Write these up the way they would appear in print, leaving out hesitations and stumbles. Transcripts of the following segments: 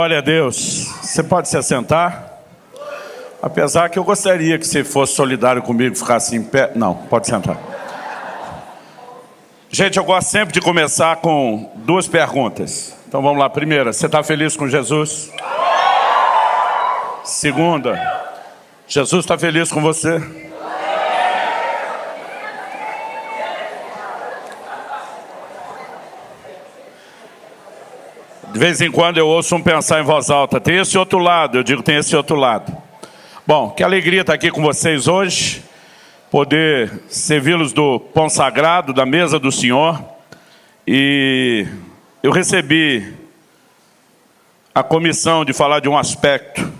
Glória a Deus. Você pode se assentar? Apesar que eu gostaria que você fosse solidário comigo, ficasse em pé. Não, pode sentar. Gente, eu gosto sempre de começar com duas perguntas. Então vamos lá. Primeira, você está feliz com Jesus? Segunda, Jesus está feliz com você? De vez em quando eu ouço um pensar em voz alta. Tem esse outro lado, eu digo tem esse outro lado. Bom, que alegria estar aqui com vocês hoje. Poder servi-los do pão sagrado, da mesa do Senhor. E eu recebi a comissão de falar de um aspecto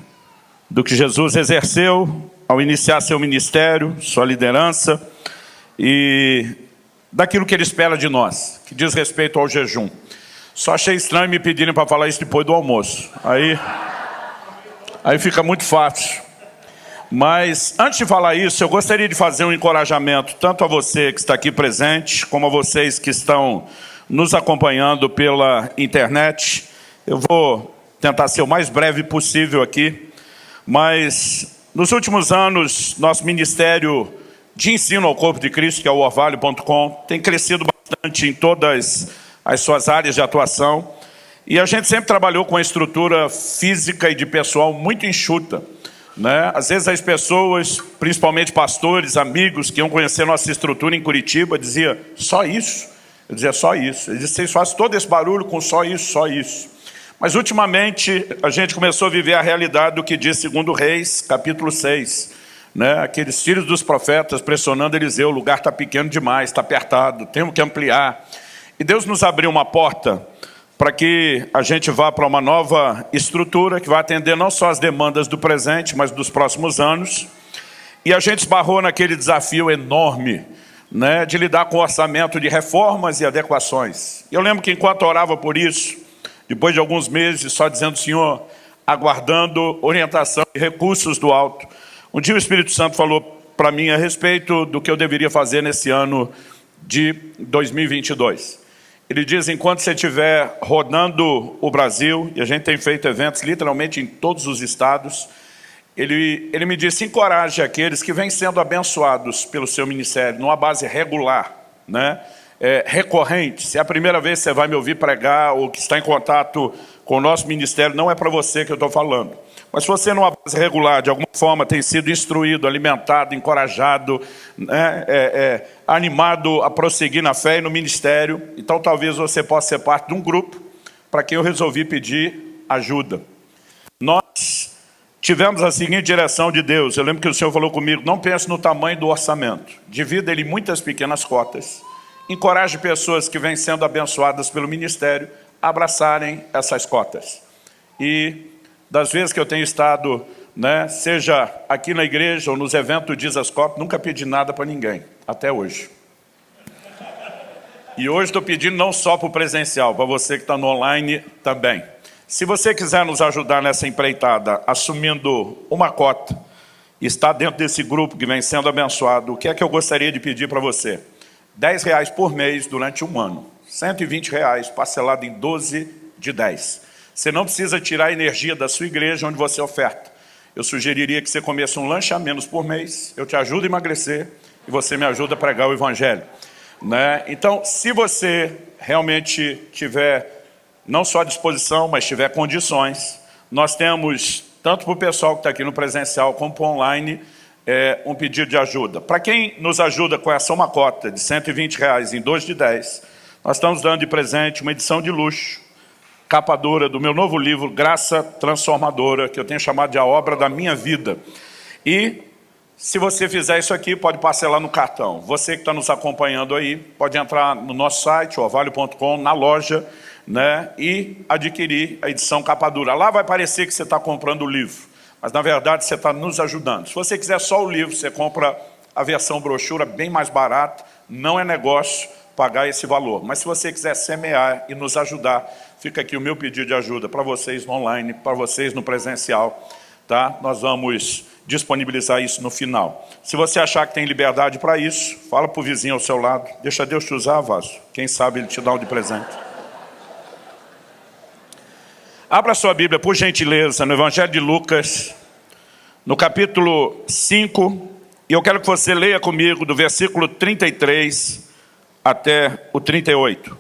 do que Jesus exerceu ao iniciar seu ministério, sua liderança, e daquilo que Ele espera de nós, que diz respeito ao jejum. Só achei estranho me pedirem para falar isso depois do almoço. Aí fica muito fácil. Mas antes de falar isso, eu gostaria de fazer um encorajamento tanto a você que está aqui presente, como a vocês que estão nos acompanhando pela internet. Eu vou tentar ser o mais breve possível aqui, mas nos últimos anos, nosso ministério de ensino ao corpo de Cristo, que é o orvalho.com, tem crescido bastante em todas as suas áreas de atuação, e a gente sempre trabalhou com uma estrutura física e de pessoal muito enxuta, né? Às vezes as pessoas, principalmente pastores, amigos, que iam conhecer nossa estrutura em Curitiba, diziam, só isso? Eu dizia, só isso. Eles diziam, vocês fazem todo esse barulho com só isso, só isso. Mas ultimamente a gente começou a viver a realidade do que diz 2 Reis, capítulo 6, né? Aqueles filhos dos profetas pressionando Eliseu, o lugar está pequeno demais, está apertado, temos que ampliar. E Deus nos abriu uma porta para que a gente vá para uma nova estrutura que vai atender não só as demandas do presente, mas dos próximos anos. E a gente esbarrou naquele desafio enorme, né, de lidar com o orçamento de reformas e adequações. Eu lembro que enquanto orava por isso, depois de alguns meses só dizendo, Senhor, aguardando orientação e recursos do alto, um dia o Espírito Santo falou para mim a respeito do que eu deveria fazer nesse ano de 2022. Ele diz, enquanto você estiver rodando o Brasil, e a gente tem feito eventos literalmente em todos os estados, ele me disse, encoraje aqueles que vêm sendo abençoados pelo seu ministério, numa base regular, né? Recorrente. Se é a primeira vez que você vai me ouvir pregar ou que está em contato com o nosso ministério, não é para você que eu estou falando. Mas se você numa base regular, de alguma forma, tem sido instruído, alimentado, encorajado, né, animado a prosseguir na fé e no ministério, então talvez você possa ser parte de um grupo para quem eu resolvi pedir ajuda. Nós tivemos a seguinte direção de Deus. Eu lembro que o Senhor falou comigo, não pense no tamanho do orçamento, divida ele em muitas pequenas cotas, encoraje pessoas que vêm sendo abençoadas pelo ministério a abraçarem essas cotas. E das vezes que eu tenho estado, né, seja aqui na igreja ou nos eventos Dizascope, nunca pedi nada para ninguém, até hoje. E hoje estou pedindo não só para o presencial, para você que está no online também. Se você quiser nos ajudar nessa empreitada, assumindo uma cota, e está dentro desse grupo que vem sendo abençoado, o que é que eu gostaria de pedir para você? R$10 por mês durante um ano, R$120 parcelado em 12 de 10. Você não precisa tirar a energia da sua igreja onde você oferta. Eu sugeriria que você comece um lanche a menos por mês, eu te ajudo a emagrecer e você me ajuda a pregar o evangelho, né? Então, se você realmente tiver não só disposição, mas tiver condições, nós temos, tanto para o pessoal que está aqui no presencial como para o online, um pedido de ajuda. Para quem nos ajuda com essa uma cota de R$120 em 2 de 10, nós estamos dando de presente uma edição de luxo, capa dura do meu novo livro, Graça Transformadora, que eu tenho chamado de A Obra da Minha Vida. E se você fizer isso aqui, pode parcelar no cartão. Você que está nos acompanhando aí, pode entrar no nosso site, orvalho.com, na loja, né, e adquirir a edição capa dura. Lá vai parecer que você está comprando o livro, mas na verdade você está nos ajudando. Se você quiser só o livro, você compra a versão brochura bem mais barata, não é negócio pagar esse valor. Mas se você quiser semear e nos ajudar, fica aqui o meu pedido de ajuda para vocês no online, para vocês no presencial, tá? Nós vamos disponibilizar isso no final. Se você achar que tem liberdade para isso, fala para o vizinho ao seu lado, deixa Deus te usar, vaso. Quem sabe Ele te dá um de presente. Abra sua Bíblia, por gentileza, no Evangelho de Lucas, no capítulo 5, e eu quero que você leia comigo do versículo 33 até o 38.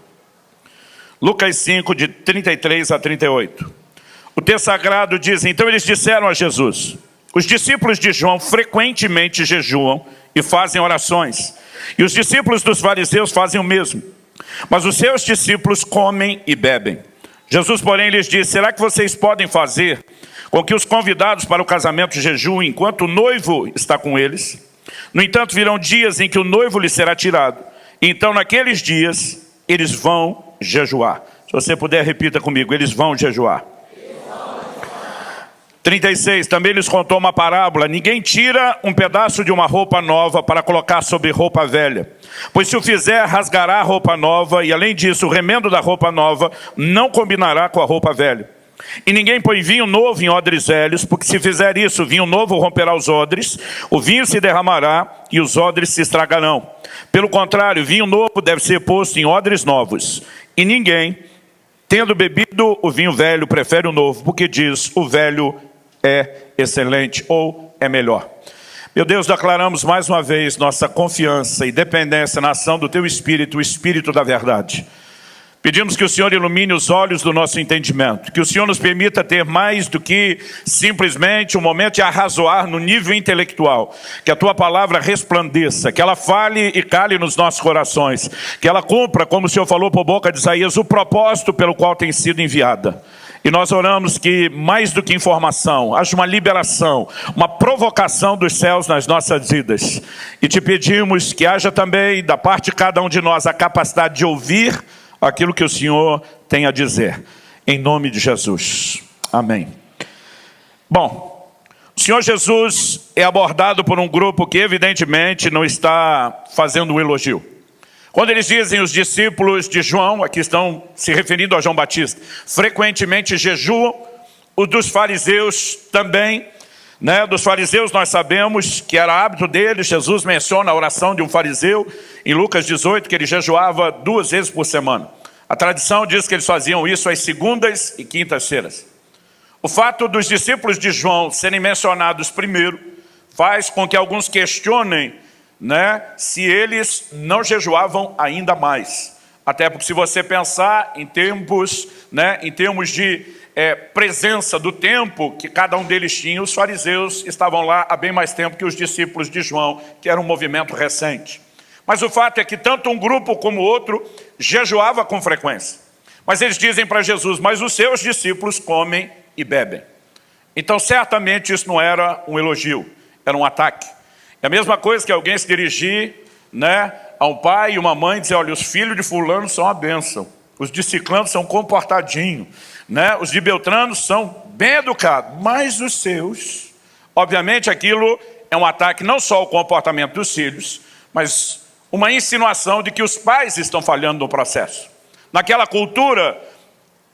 Lucas 5, de 33 a 38. O texto sagrado diz: então eles disseram a Jesus: os discípulos de João frequentemente jejuam e fazem orações, e os discípulos dos fariseus fazem o mesmo, mas os seus discípulos comem e bebem. Jesus, porém, lhes disse: será que vocês podem fazer com que os convidados para o casamento jejuem enquanto o noivo está com eles? No entanto, virão dias em que o noivo lhes será tirado, e então naqueles dias eles vão jejuar. Se você puder, repita comigo: eles vão jejuar. 36, também lhes contou uma parábola: ninguém tira um pedaço de uma roupa nova para colocar sobre roupa velha, pois se o fizer, rasgará a roupa nova, e além disso, o remendo da roupa nova não combinará com a roupa velha. E ninguém põe vinho novo em odres velhos, porque se fizer isso, o vinho novo romperá os odres, o vinho se derramará e os odres se estragarão. Pelo contrário, vinho novo deve ser posto em odres novos, e ninguém, tendo bebido o vinho velho, prefere o novo, porque diz: o velho é excelente, ou é melhor. Meu Deus, declaramos mais uma vez nossa confiança e dependência na ação do Teu Espírito, o Espírito da verdade. Pedimos que o Senhor ilumine os olhos do nosso entendimento, que o Senhor nos permita ter mais do que simplesmente um momento de arrazoar no nível intelectual, que a Tua palavra resplandeça, que ela fale e cale nos nossos corações, que ela cumpra, como o Senhor falou por boca de Isaías, o propósito pelo qual tem sido enviada. E nós oramos que, mais do que informação, haja uma liberação, uma provocação dos céus nas nossas vidas. E te pedimos que haja também, da parte de cada um de nós, a capacidade de ouvir aquilo que o Senhor tem a dizer. Em nome de Jesus. Amém. Bom, o Senhor Jesus é abordado por um grupo que evidentemente não está fazendo um elogio. Quando eles dizem os discípulos de João, aqui estão se referindo a João Batista, frequentemente jejuam, os dos fariseus também, né? Dos fariseus nós sabemos que era hábito deles. Jesus menciona a oração de um fariseu em Lucas 18, que ele jejuava 2 vezes por semana. A tradição diz que eles faziam isso às segundas e quintas-feiras. O fato dos discípulos de João serem mencionados primeiro faz com que alguns questionem, né, se eles não jejuavam ainda mais. Até porque, se você pensar em termos, né, em termos de presença do tempo que cada um deles tinha, os fariseus estavam lá há bem mais tempo que os discípulos de João, que era um movimento recente. Mas o fato é que tanto um grupo como o outro jejuava com frequência. Mas eles dizem para Jesus: mas os seus discípulos comem e bebem. Então certamente isso não era um elogio, era um ataque. É a mesma coisa que alguém se dirigir, né, a um pai e uma mãe e dizer: olha, os filhos de fulano são uma bênção, os de ciclano são comportadinhos, né, os de beltrano são bem educados, mas os seus... Obviamente aquilo é um ataque não só ao comportamento dos filhos, mas uma insinuação de que os pais estão falhando no processo. Naquela cultura,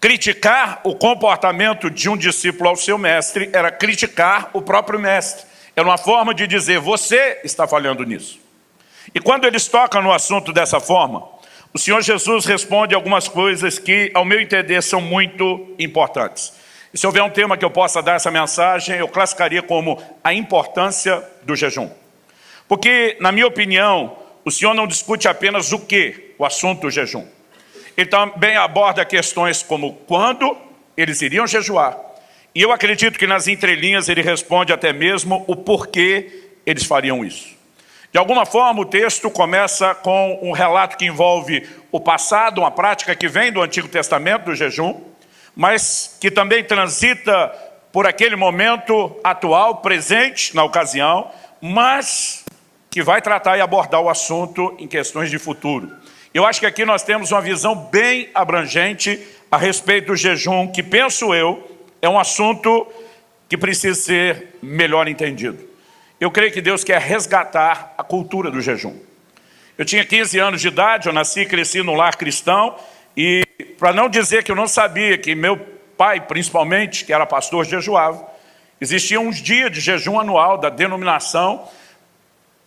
criticar o comportamento de um discípulo ao seu mestre era criticar o próprio mestre. Era uma forma de dizer: você está falhando nisso. E quando eles tocam no assunto dessa forma, o Senhor Jesus responde algumas coisas que, ao meu entender, são muito importantes. E se houver um tema que eu possa dar essa mensagem, eu classificaria como a importância do jejum. Porque, na minha opinião, o Senhor não discute apenas o que, o assunto do jejum. Ele também aborda questões como quando eles iriam jejuar. E eu acredito que nas entrelinhas ele responde até mesmo o porquê eles fariam isso. De alguma forma o texto começa com um relato que envolve o passado, uma prática que vem do Antigo Testamento, do jejum, mas que também transita por aquele momento atual, presente na ocasião, mas que vai tratar e abordar o assunto em questões de futuro. Eu acho que aqui nós temos uma visão bem abrangente a respeito do jejum, que, penso eu, é um assunto que precisa ser melhor entendido. Eu creio que Deus quer resgatar a cultura do jejum. Eu tinha 15 anos de idade, eu nasci e cresci num lar cristão, e para não dizer que eu não sabia que meu pai, principalmente, que era pastor, jejuava, existia uns dias de jejum anual da denominação,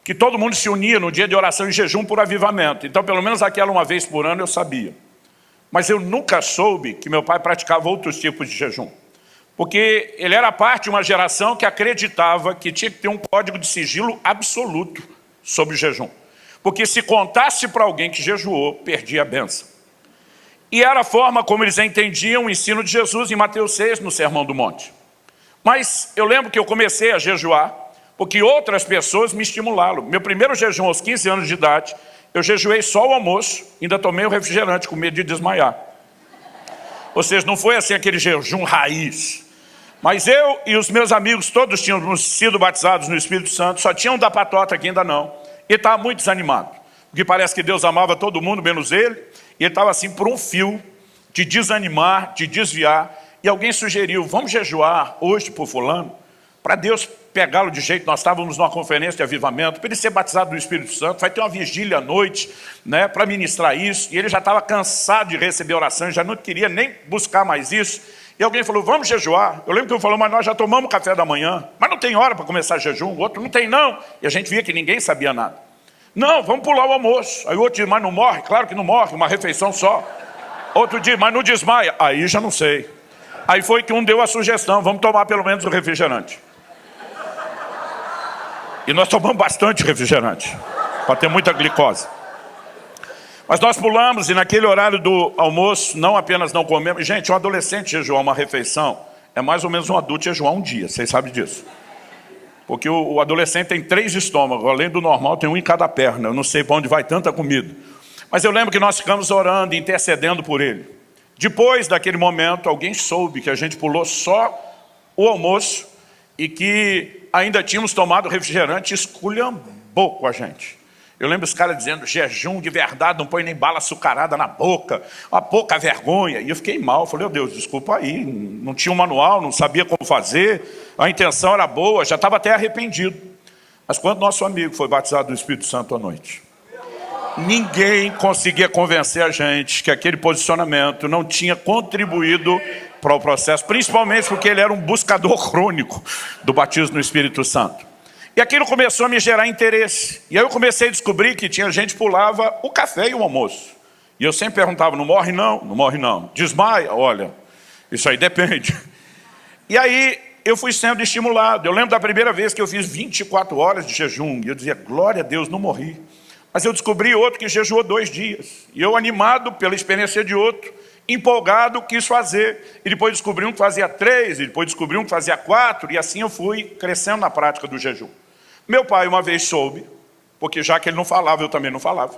que todo mundo se unia no dia de oração e jejum por avivamento. Então, pelo menos aquela uma vez por ano eu sabia. Mas eu nunca soube que meu pai praticava outros tipos de jejum. Porque ele era parte de uma geração que acreditava que tinha que ter um código de sigilo absoluto sobre o jejum. Porque se contasse para alguém que jejuou, perdia a bênção. E era a forma como eles entendiam o ensino de Jesus em Mateus 6, no Sermão do Monte. Mas eu lembro que eu comecei a jejuar porque outras pessoas me estimularam. Meu primeiro jejum aos 15 anos de idade, eu jejuei só o almoço, ainda tomei o refrigerante com medo de desmaiar. Ou seja, não foi assim aquele jejum raiz. Mas eu e os meus amigos, todos tínhamos sido batizados no Espírito Santo, só tinha um da patota que ainda não. E estava muito desanimado, porque parece que Deus amava todo mundo, menos ele. E ele estava assim por um fio de desanimar, de desviar. E alguém sugeriu, vamos jejuar hoje por fulano, para Deus pegá-lo de jeito. Nós estávamos numa conferência de avivamento, para ele ser batizado no Espírito Santo, vai ter uma vigília à noite, né, para ministrar isso. E ele já estava cansado de receber oração, já não queria nem buscar mais isso. E alguém falou, vamos jejuar. Eu lembro que eu falou, mas nós já tomamos café da manhã, mas não tem hora para começar jejum. O outro, não tem não. E a gente via que ninguém sabia nada. Não, vamos pular o almoço. Aí o outro diz, mas não morre? Claro que não morre, uma refeição só. Outro diz, mas não desmaia? Aí já não sei. Aí foi que um deu a sugestão, vamos tomar pelo menos o refrigerante. E nós tomamos bastante refrigerante, para ter muita glicose. Mas nós pulamos e naquele horário do almoço, não apenas não comemos. Gente, um adolescente jejuar uma refeição é mais ou menos um adulto jejuar um dia, vocês sabem disso. Porque o adolescente tem 3 estômagos, além do normal tem um em cada perna. Eu não sei para onde vai tanta comida. Mas eu lembro que nós ficamos orando, intercedendo por ele. Depois daquele momento, alguém soube que a gente pulou só o almoço e que ainda tínhamos tomado refrigerante, esculhambou com a gente. Eu lembro os caras dizendo, jejum de verdade, não põe nem bala açucarada na boca, uma pouca vergonha. E eu fiquei mal, falei, meu Deus, desculpa aí, não tinha um manual, não sabia como fazer, a intenção era boa, já estava até arrependido. Mas quando nosso amigo foi batizado no Espírito Santo à noite, ninguém conseguia convencer a gente que aquele posicionamento não tinha contribuído para o processo, principalmente porque ele era um buscador crônico do batismo no Espírito Santo. E aquilo começou a me gerar interesse. E aí eu comecei a descobrir que tinha gente que pulava o café e o almoço. E eu sempre perguntava, não morre não? Não morre não. Desmaia? Olha, isso aí depende. E aí eu fui sendo estimulado. Eu lembro da primeira vez que eu fiz 24 horas de jejum. E eu dizia, glória a Deus, não morri. Mas eu descobri outro que jejuou 2 dias. E eu, animado pela experiência de outro, empolgado, quis fazer. E depois descobri um que fazia 3, e depois descobri um que fazia 4, e assim eu fui crescendo na prática do jejum. Meu pai uma vez soube, porque já que ele não falava, eu também não falava,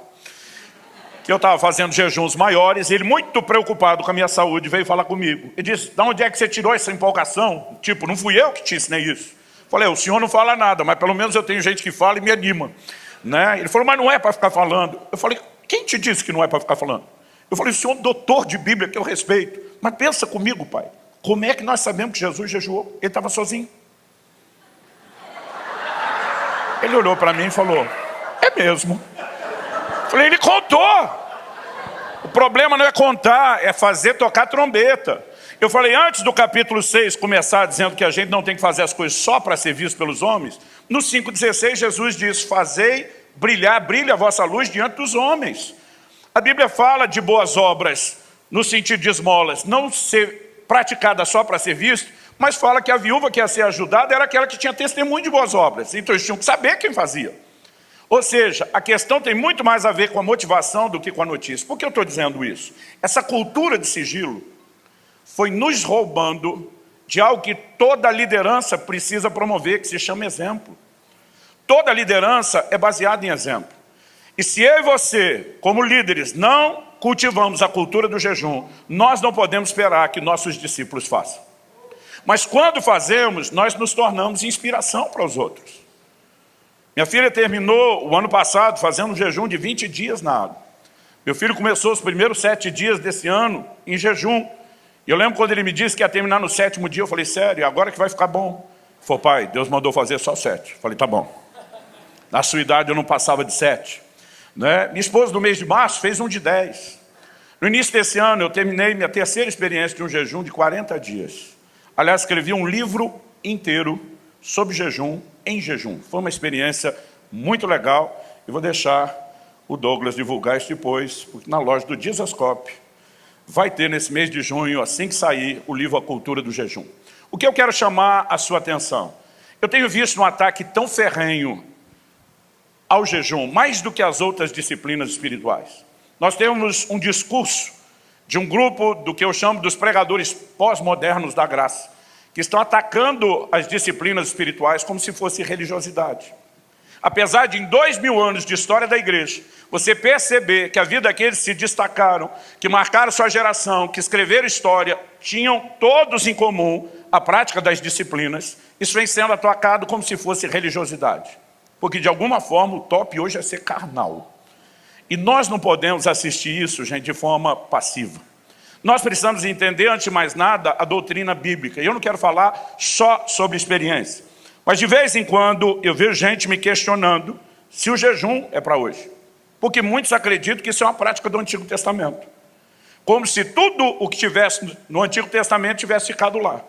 que eu estava fazendo jejuns maiores, e ele, muito preocupado com a minha saúde, veio falar comigo. E disse, de onde é que você tirou essa empolgação? Tipo, não fui eu que te ensinei isso. Falei, o senhor não fala nada, mas pelo menos eu tenho gente que fala e me anima. Né? Ele falou, mas não é para ficar falando. Eu falei, quem te disse que não é para ficar falando? Eu falei, o senhor é um doutor de Bíblia que eu respeito. Mas pensa comigo, pai, como é que nós sabemos que Jesus jejuou? Ele estava sozinho. Ele olhou para mim e falou, é mesmo. Eu falei, ele contou. O problema não é contar, é fazer tocar trombeta. Eu falei, antes do capítulo 6 começar dizendo que a gente não tem que fazer as coisas só para ser visto pelos homens, no 5,16 Jesus diz, fazei brilhar, brilha a vossa luz diante dos homens. A Bíblia fala de boas obras, no sentido de esmolas, não ser praticada só para ser visto, mas fala que a viúva que ia ser ajudada era aquela que tinha testemunho de boas obras. Então eles tinham que saber quem fazia. Ou seja, a questão tem muito mais a ver com a motivação do que com a notícia. Por que eu estou dizendo isso? Essa cultura de sigilo foi nos roubando de algo que toda liderança precisa promover, que se chama exemplo. Toda liderança é baseada em exemplo. E se eu e você, como líderes, não cultivamos a cultura do jejum, nós não podemos esperar que nossos discípulos façam. Mas quando fazemos, nós nos tornamos inspiração para os outros. Minha filha terminou o ano passado fazendo um jejum de 20 dias na água. Meu filho começou os primeiros 7 dias desse ano em jejum. E eu lembro quando ele me disse que ia terminar no 7º dia, eu falei, sério, agora que vai ficar bom? Ele falou, pai, Deus mandou fazer só 7. Eu falei, tá bom. Na sua idade eu não passava de 7. Né? Minha esposa, no mês de março, fez um de 10. No início desse ano, eu terminei minha terceira experiência de um jejum de 40 dias. Aliás, escrevi um livro inteiro sobre jejum, em jejum. Foi uma experiência muito legal. E vou deixar o Douglas divulgar isso depois, porque na loja do Dizascope vai ter nesse mês de junho, assim que sair, o livro A Cultura do Jejum. O que eu quero chamar a sua atenção? Eu tenho visto um ataque tão ferrenho ao jejum, mais do que as outras disciplinas espirituais. Nós temos um discurso de um grupo do que eu chamo dos pregadores pós-modernos da graça, que estão atacando as disciplinas espirituais como se fosse religiosidade. Apesar de em 2000 anos de história da igreja, você perceber que a vida daqueles que se destacaram, que marcaram sua geração, que escreveram história, tinham todos em comum a prática das disciplinas, isso vem sendo atacado como se fosse religiosidade. Porque de alguma forma o top hoje é ser carnal. E nós não podemos assistir isso, gente, de forma passiva. Nós precisamos entender, antes de mais nada, a doutrina bíblica. E eu não quero falar só sobre experiência. Mas de vez em quando eu vejo gente me questionando se o jejum é para hoje. Porque muitos acreditam que isso é uma prática do Antigo Testamento. Como se tudo o que tivesse no Antigo Testamento tivesse ficado lá.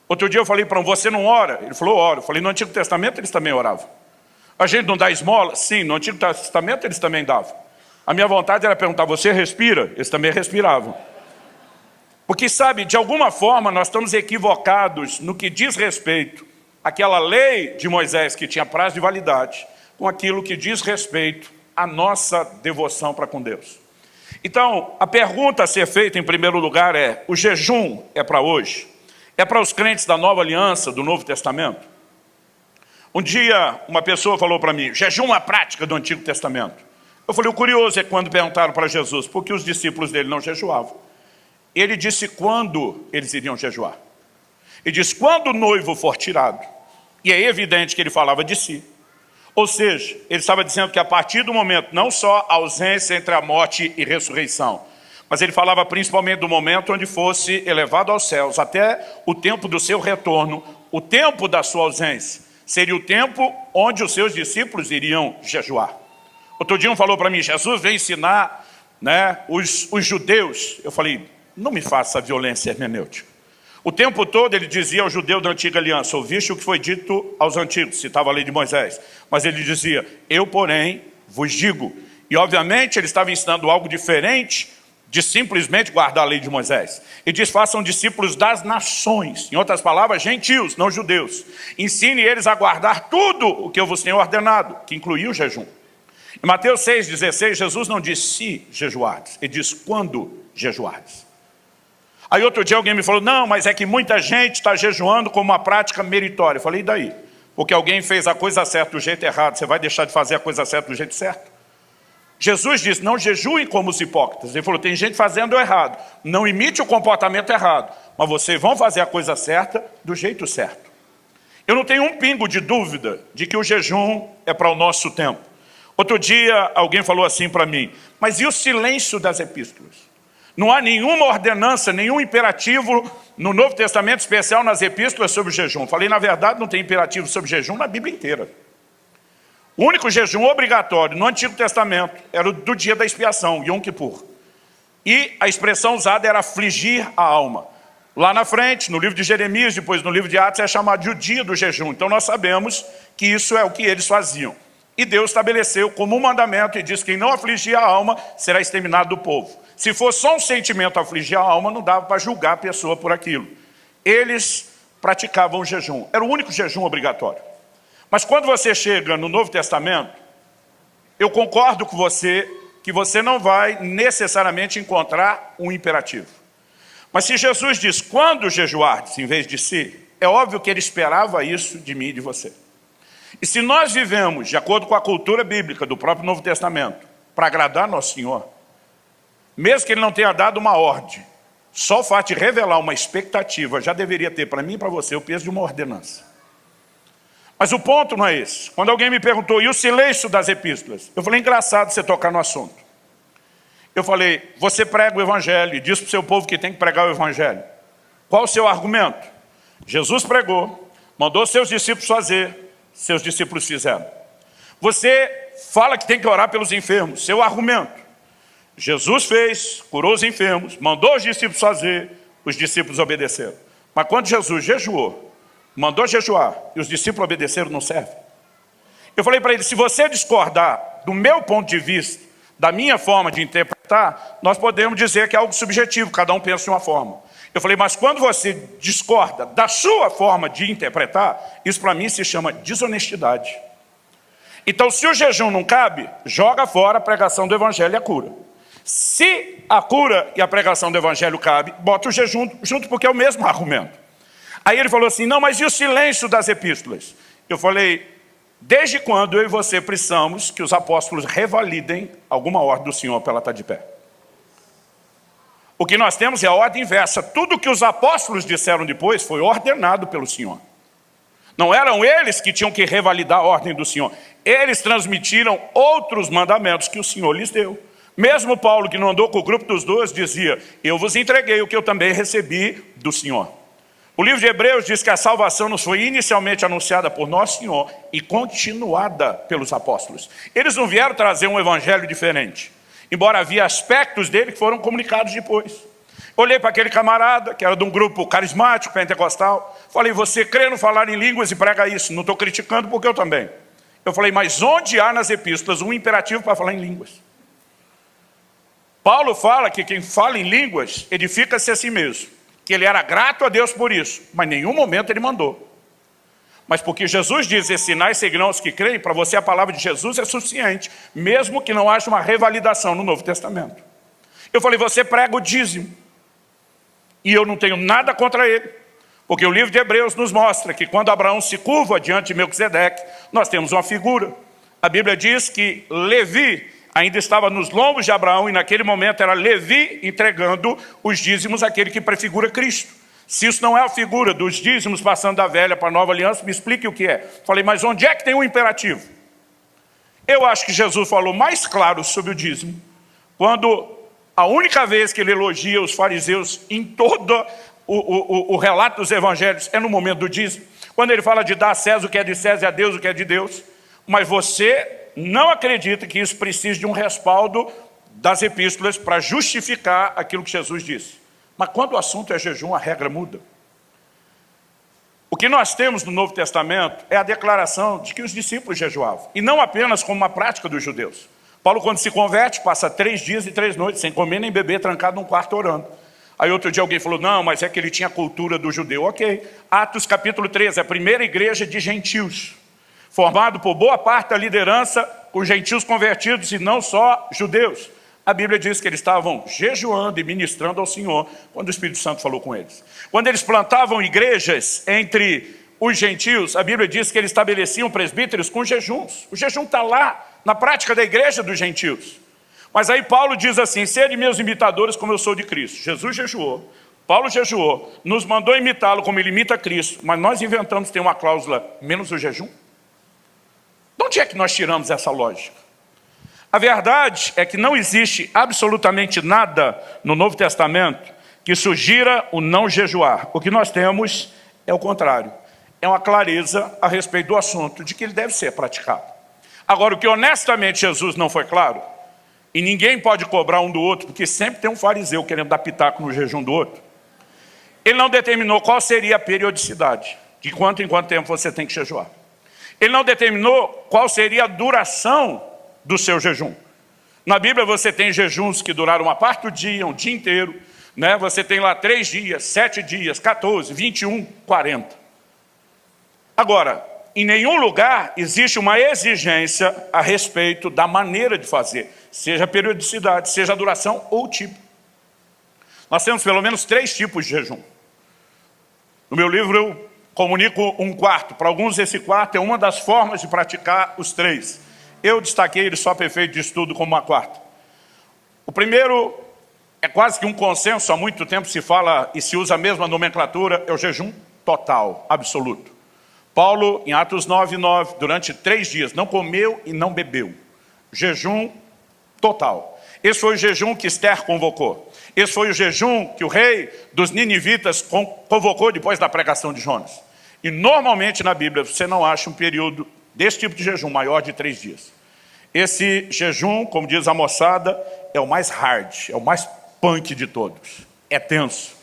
Outro dia eu falei para um, você não ora? Ele falou, oro. Eu falei, no Antigo Testamento eles também oravam. A gente não dá esmola? Sim, no Antigo Testamento eles também davam. A minha vontade era perguntar, você respira? Eles também respiravam. Porque, sabe, de alguma forma nós estamos equivocados no que diz respeito àquela lei de Moisés que tinha prazo de validade, com aquilo que diz respeito à nossa devoção para com Deus. Então, a pergunta a ser feita em primeiro lugar é, o jejum é para hoje? É para os crentes da Nova Aliança, do Novo Testamento? Um dia, uma pessoa falou para mim, jejum é uma prática do Antigo Testamento. Eu falei, o curioso é quando perguntaram para Jesus, por que os discípulos dele não jejuavam? Ele disse quando eles iriam jejuar. Ele disse, quando o noivo for tirado. E é evidente que ele falava de si. Ou seja, ele estava dizendo que a partir do momento, não só a ausência entre a morte e ressurreição, mas ele falava principalmente do momento onde fosse elevado aos céus, até o tempo do seu retorno, o tempo da sua ausência, seria o tempo onde os seus discípulos iriam jejuar. Outro dia um falou para mim, Jesus veio ensinar, né, os judeus. Eu falei, não me faça violência hermenêutica. O tempo todo ele dizia ao judeu da antiga aliança, ouviste o que foi dito aos antigos, citava a lei de Moisés. Mas ele dizia, eu porém vos digo. E obviamente ele estava ensinando algo diferente de simplesmente guardar a lei de Moisés. Ele diz, façam discípulos das nações. Em outras palavras, gentios, não judeus. Ensine eles a guardar tudo o que eu vos tenho ordenado, que incluía o jejum. Em Mateus 6,16, Jesus não diz se jejuardes, ele diz quando jejuardes. Aí outro dia alguém me falou, não, mas é que muita gente está jejuando como uma prática meritória. Eu falei, e daí? Porque alguém fez a coisa certa do jeito errado, você vai deixar de fazer a coisa certa do jeito certo? Jesus disse, não jejuem como os hipócritas. Ele falou, tem gente fazendo o errado. Não imite o comportamento errado, mas vocês vão fazer a coisa certa do jeito certo. Eu não tenho um pingo de dúvida de que o jejum é para o nosso tempo. Outro dia alguém falou assim para mim, mas e o silêncio das epístolas? Não há nenhuma ordenança, nenhum imperativo no Novo Testamento, especial nas epístolas sobre o jejum. Falei, na verdade, não tem imperativo sobre jejum na Bíblia inteira. O único jejum obrigatório no Antigo Testamento era o do dia da expiação, Yom Kippur. E a expressão usada era afligir a alma. Lá na frente, no livro de Jeremias, depois no livro de Atos, é chamado de o dia do jejum. Então nós sabemos que isso é o que eles faziam. E Deus estabeleceu como um mandamento e diz que quem não afligir a alma será exterminado do povo. Se fosse só um sentimento afligir a alma, não dava para julgar a pessoa por aquilo. Eles praticavam o jejum. Era o único jejum obrigatório. Mas quando você chega no Novo Testamento, eu concordo com você que você não vai necessariamente encontrar um imperativo. Mas se Jesus diz, quando jejuardes, em vez de si, é óbvio que ele esperava isso de mim e de você. E se nós vivemos de acordo com a cultura bíblica do próprio Novo Testamento, para agradar nosso Senhor, mesmo que ele não tenha dado uma ordem, só o fato de revelar uma expectativa já deveria ter para mim e para você o peso de uma ordenança. Mas o ponto não é esse. Quando alguém me perguntou, e o silêncio das epístolas? Eu falei, engraçado você tocar no assunto. Eu falei, você prega o evangelho e diz para o seu povo que tem que pregar o evangelho. Qual o seu argumento? Jesus pregou, mandou seus discípulos fazer, seus discípulos fizeram. Você fala que tem que orar pelos enfermos, seu argumento. Jesus fez, curou os enfermos, mandou os discípulos fazer, os discípulos obedeceram. Mas quando Jesus jejuou, mandou jejuar e os discípulos obedeceram, não serve. Eu falei para ele, se você discordar do meu ponto de vista, da minha forma de interpretar interpretar, nós podemos dizer que é algo subjetivo, cada um pensa de uma forma. Eu falei, mas quando você discorda da sua forma de interpretar, isso para mim se chama desonestidade. Então, se o jejum não cabe, joga fora a pregação do evangelho e a cura. Se a cura e a pregação do evangelho cabe, bota o jejum junto, porque é o mesmo argumento. Aí ele falou assim, não, mas e o silêncio das epístolas? Eu falei, desde quando eu e você precisamos que os apóstolos revalidem alguma ordem do Senhor para ela estar de pé? O que nós temos é a ordem inversa. Tudo que os apóstolos disseram depois foi ordenado pelo Senhor. Não eram eles que tinham que revalidar a ordem do Senhor. Eles transmitiram outros mandamentos que o Senhor lhes deu. Mesmo Paulo, que não andou com o grupo dos 12, dizia, eu vos entreguei o que eu também recebi do Senhor. O livro de Hebreus diz que a salvação nos foi inicialmente anunciada por nosso Senhor e continuada pelos apóstolos. Eles não vieram trazer um evangelho diferente, embora havia aspectos dele que foram comunicados depois. Olhei para aquele camarada, que era de um grupo carismático, pentecostal, falei, você crê no falar em línguas e prega isso? Não estou criticando porque eu também. Eu falei, mas onde há nas epístolas um imperativo para falar em línguas? Paulo fala que quem fala em línguas edifica-se a si mesmo, que ele era grato a Deus por isso, mas em nenhum momento ele mandou. Mas porque Jesus diz, esses sinais seguirão os que creem, para você a palavra de Jesus é suficiente, mesmo que não haja uma revalidação no Novo Testamento. Eu falei, você prega o dízimo, e eu não tenho nada contra ele, porque o livro de Hebreus nos mostra que quando Abraão se curva diante de Melquisedeque, nós temos uma figura. A Bíblia diz que Levi ainda estava nos lombos de Abraão, e naquele momento era Levi entregando os dízimos àquele que prefigura Cristo. Se isso não é a figura dos dízimos passando da velha para a nova aliança, me explique o que é. Falei, mas onde é que tem um imperativo? Eu acho que Jesus falou mais claro sobre o dízimo, quando a única vez que ele elogia os fariseus em todo o relato dos evangelhos é no momento do dízimo, quando ele fala de dar a César o que é de César e a Deus o que é de Deus. Mas você não acredita que isso precisa de um respaldo das epístolas para justificar aquilo que Jesus disse. Mas quando o assunto é jejum, a regra muda. O que nós temos no Novo Testamento é a declaração de que os discípulos jejuavam, e não apenas como uma prática dos judeus. Paulo, quando se converte, passa 3 dias e 3 noites sem comer nem beber, trancado num quarto orando. Aí outro dia alguém falou, não, mas é que ele tinha a cultura do judeu. Ok. Atos capítulo 13, a primeira igreja de gentios, formado por boa parte da liderança com gentios convertidos e não só judeus. A Bíblia diz que eles estavam jejuando e ministrando ao Senhor quando o Espírito Santo falou com eles. Quando eles plantavam igrejas entre os gentios, a Bíblia diz que eles estabeleciam presbíteros com jejuns. O jejum está lá, na prática da igreja dos gentios. Mas aí Paulo diz assim, sede meus imitadores como eu sou de Cristo. Jesus jejuou, Paulo jejuou, nos mandou imitá-lo como ele imita Cristo, mas nós inventamos ter uma cláusula menos o jejum? De onde é que nós tiramos essa lógica? A verdade é que não existe absolutamente nada no Novo Testamento que sugira o não jejuar. O que nós temos é o contrário. É uma clareza a respeito do assunto de que ele deve ser praticado. Agora, o que honestamente Jesus não foi claro, e ninguém pode cobrar um do outro, porque sempre tem um fariseu querendo dar pitaco no jejum do outro, ele não determinou qual seria a periodicidade, de quanto em quanto tempo você tem que jejuar. Ele não determinou qual seria a duração do seu jejum. Na Bíblia você tem jejuns que duraram uma parte do dia, um dia inteiro, né? Você tem lá 3 dias, 7 dias, 14, 21, 40. Agora, em nenhum lugar existe uma exigência a respeito da maneira de fazer, seja a periodicidade, seja a duração ou o tipo. Nós temos pelo menos 3 tipos de jejum. No meu livro eu comunico um quarto. Para alguns esse quarto é uma das formas de praticar os 3. Eu destaquei ele só para efeito de estudo como uma quarta. O primeiro é quase que um consenso, há muito tempo se fala e se usa a mesma nomenclatura, é o jejum total, absoluto. Paulo, em Atos 9:9, durante 3 dias, não comeu e não bebeu. Jejum total. Esse foi o jejum que Esther convocou. Esse foi o jejum que o rei dos ninivitas convocou depois da pregação de Jonas. E normalmente na Bíblia você não acha um período desse tipo de jejum maior de 3 dias. Esse jejum, como diz a moçada, é o mais hard, é o mais punk de todos. É tenso.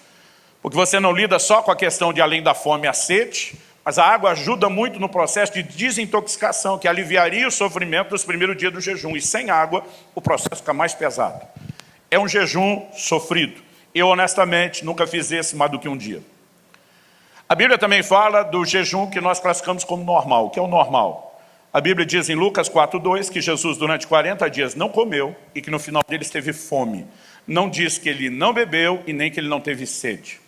Porque você não lida só com a questão de além da fome a sede, mas a água ajuda muito no processo de desintoxicação, que aliviaria o sofrimento dos primeiros dias do jejum. E sem água, o processo fica mais pesado. É um jejum sofrido. Eu, honestamente, nunca fiz esse mais do que um dia. A Bíblia também fala do jejum que nós classificamos como normal. O que é o normal? A Bíblia diz em Lucas 4:2 que Jesus durante 40 dias não comeu e que no final deles teve fome. Não diz que ele não bebeu e nem que ele não teve sede.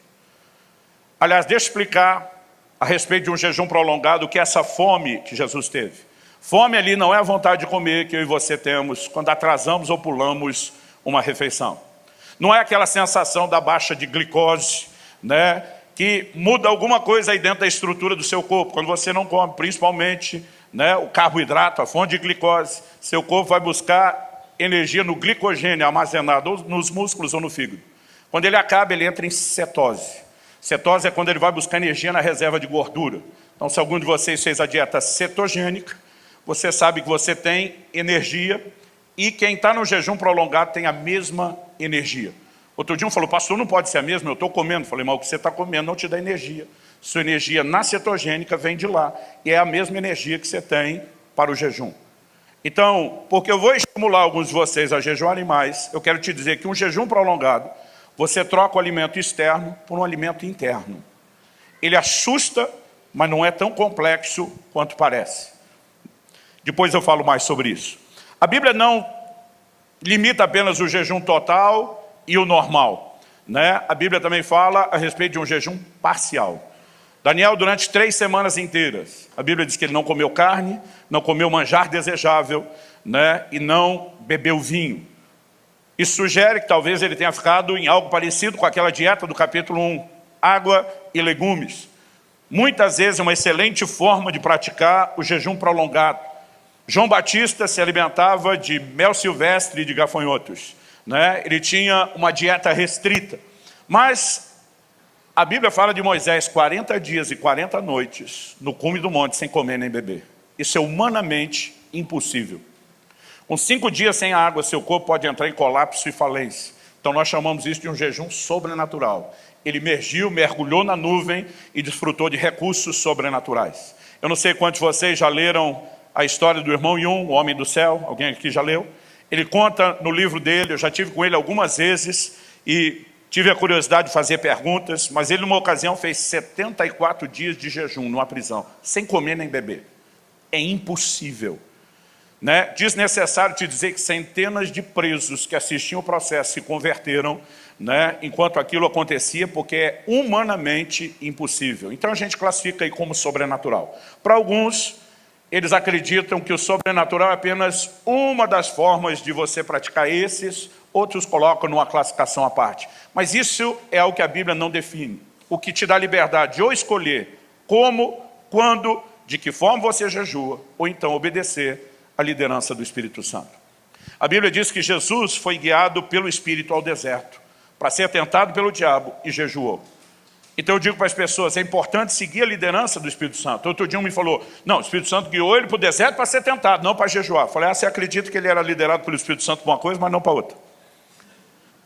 Aliás, deixa eu explicar a respeito de um jejum prolongado o que é essa fome que Jesus teve. Fome ali não é a vontade de comer que eu e você temos quando atrasamos ou pulamos uma refeição. Não é aquela sensação da baixa de glicose, né, que muda alguma coisa aí dentro da estrutura do seu corpo. Quando você não come, principalmente, né, o carboidrato, a fonte de glicose, seu corpo vai buscar energia no glicogênio armazenado ou nos músculos ou no fígado. Quando ele acaba, ele entra em cetose. Cetose é quando ele vai buscar energia na reserva de gordura. Então, se algum de vocês fez a dieta cetogênica, você sabe que você tem energia e quem está no jejum prolongado tem a mesma energia. Outro dia um falou, pastor, não pode ser a mesma, eu estou comendo. Falei, mas o que você está comendo não te dá energia. Sua energia na cetogênica vem de lá e é a mesma energia que você tem para o jejum. Então, porque eu vou estimular alguns de vocês a jejuarem mais, eu quero te dizer que um jejum prolongado, você troca o alimento externo por um alimento interno. Ele assusta, mas não é tão complexo quanto parece. Depois eu falo mais sobre isso. A Bíblia não limita apenas o jejum total e o normal, né? A Bíblia também fala a respeito de um jejum parcial. Daniel, durante 3 semanas inteiras, a Bíblia diz que ele não comeu carne, não comeu manjar desejável, né? E não bebeu vinho. Isso sugere que talvez ele tenha ficado em algo parecido com aquela dieta do capítulo 1, água e legumes. Muitas vezes é uma excelente forma de praticar o jejum prolongado. João Batista se alimentava de mel silvestre e de gafanhotos, né? Ele tinha uma dieta restrita. Mas a Bíblia fala de Moisés 40 dias e 40 noites no cume do monte sem comer nem beber. Isso é humanamente impossível. Com 5 dias sem água, seu corpo pode entrar em colapso e falência. Então nós chamamos isso de um jejum sobrenatural. Ele emergiu, mergulhou na nuvem e desfrutou de recursos sobrenaturais. Eu não sei quantos de vocês já leram a história do irmão Yun, o homem do céu. Alguém aqui já leu? Ele conta no livro dele, eu já tive com ele algumas vezes e tive a curiosidade de fazer perguntas, mas ele numa ocasião fez 74 dias de jejum numa prisão, sem comer nem beber. É impossível. Né? Desnecessário te dizer que centenas de presos que assistiam o processo se converteram, né, enquanto aquilo acontecia, porque é humanamente impossível. Então a gente classifica aí como sobrenatural. Para alguns, eles acreditam que o sobrenatural é apenas uma das formas de você praticar esses, outros colocam numa classificação à parte. Mas isso é algo que a Bíblia não define. O que te dá liberdade de ou escolher como, quando, de que forma você jejua, ou então obedecer a liderança do Espírito Santo. A Bíblia diz que Jesus foi guiado pelo Espírito ao deserto, para ser tentado pelo diabo e jejuou. Então eu digo para as pessoas, é importante seguir a liderança do Espírito Santo. Outro dia um me falou, não, o Espírito Santo guiou ele para o deserto para ser tentado, não para jejuar. Eu falei, você acredita que ele era liderado pelo Espírito Santo para uma coisa, mas não para outra.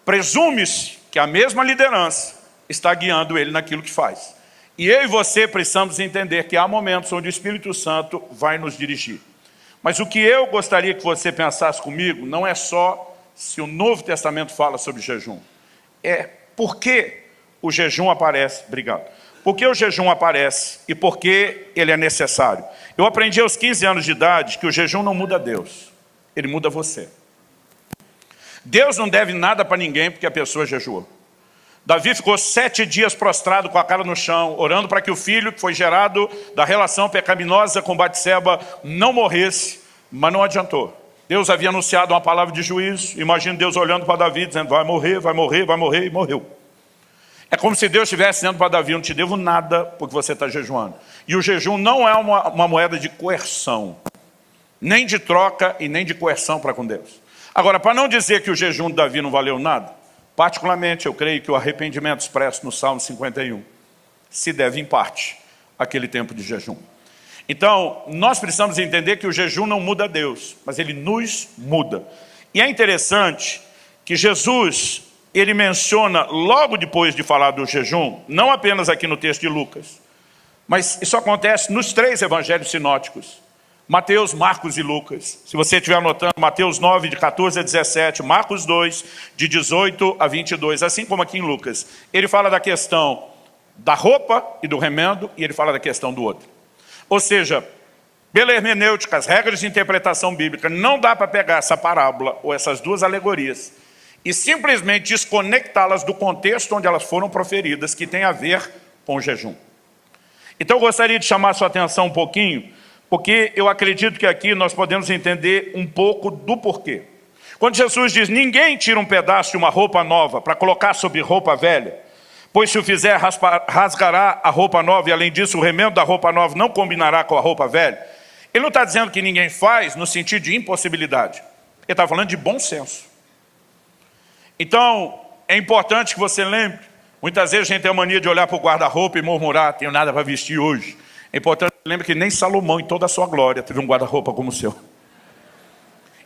Presume-se que a mesma liderança está guiando ele naquilo que faz. E eu e você precisamos entender que há momentos onde o Espírito Santo vai nos dirigir. Mas o que eu gostaria que você pensasse comigo não é só se o Novo Testamento fala sobre jejum. É por que o jejum aparece. Obrigado. Por que o jejum aparece e por que ele é necessário? Eu aprendi aos 15 anos de idade que o jejum não muda Deus. Ele muda você. Deus não deve nada para ninguém porque a pessoa jejuou. Davi ficou 7 dias prostrado com a cara no chão, orando para que o filho que foi gerado da relação pecaminosa com Batseba não morresse, mas não adiantou. Deus havia anunciado uma palavra de juízo. Imagina Deus olhando para Davi, dizendo, vai morrer, vai morrer, vai morrer, e morreu. É como se Deus estivesse dizendo para Davi, eu não te devo nada porque você está jejuando. E o jejum não é uma moeda de coerção, nem de troca e nem de coerção para com Deus. Agora, para não dizer que o jejum de Davi não valeu nada, particularmente, eu creio que o arrependimento expresso no Salmo 51 se deve, em parte, àquele tempo de jejum. Então, nós precisamos entender que o jejum não muda Deus, mas ele nos muda. E é interessante que Jesus, ele menciona, logo depois de falar do jejum, não apenas aqui no texto de Lucas, mas isso acontece nos 3 evangelhos sinóticos. Mateus, Marcos e Lucas. Se você estiver anotando, Mateus 9, de 14 a 17, Marcos 2, de 18 a 22, assim como aqui em Lucas. Ele fala da questão da roupa e do remendo, e ele fala da questão do outro. Ou seja, pela hermenêutica, as regras de interpretação bíblica, não dá para pegar essa parábola ou essas duas alegorias e simplesmente desconectá-las do contexto onde elas foram proferidas, que tem a ver com o jejum. Então eu gostaria de chamar a sua atenção um pouquinho, porque eu acredito que aqui nós podemos entender um pouco do porquê. Quando Jesus diz, ninguém tira um pedaço de uma roupa nova para colocar sobre roupa velha, pois se o fizer rasgará a roupa nova, e além disso o remendo da roupa nova não combinará com a roupa velha. Ele não está dizendo que ninguém faz no sentido de impossibilidade. Ele está falando de bom senso. Então, é importante que você lembre, muitas vezes a gente tem a mania de olhar para o guarda-roupa e murmurar, tenho nada para vestir hoje. É importante que você lembre que nem Salomão, em toda a sua glória, teve um guarda-roupa como o seu.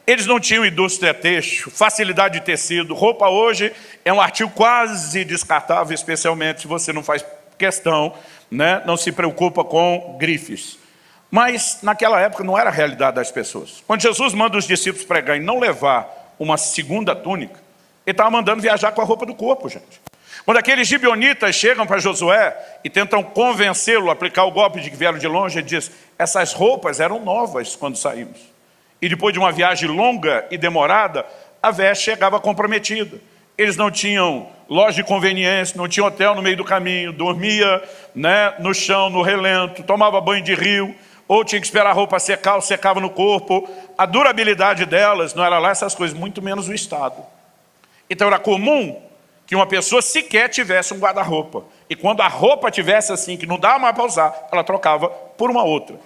Eles não tinham indústria têxtil, facilidade de tecido. Roupa hoje é um artigo quase descartável, especialmente se você não faz questão, né? Não se preocupa com grifes. Mas naquela época não era a realidade das pessoas. Quando Jesus manda os discípulos pregar e não levar uma segunda túnica, ele estava mandando viajar com a roupa do corpo, gente. Quando aqueles gibeonitas chegam para Josué e tentam convencê-lo a aplicar o golpe de que vieram de longe, ele diz, essas roupas eram novas quando saímos. E depois de uma viagem longa e demorada, a veste chegava comprometida. Eles não tinham loja de conveniência, não tinham hotel no meio do caminho, dormia, né, no chão, no relento, tomava banho de rio, ou tinha que esperar a roupa secar, ou secava no corpo. A durabilidade delas não era lá essas coisas, muito menos o estado. Então era comum que uma pessoa sequer tivesse um guarda-roupa. E quando a roupa tivesse assim, que não dava mais para usar, ela trocava por uma outra.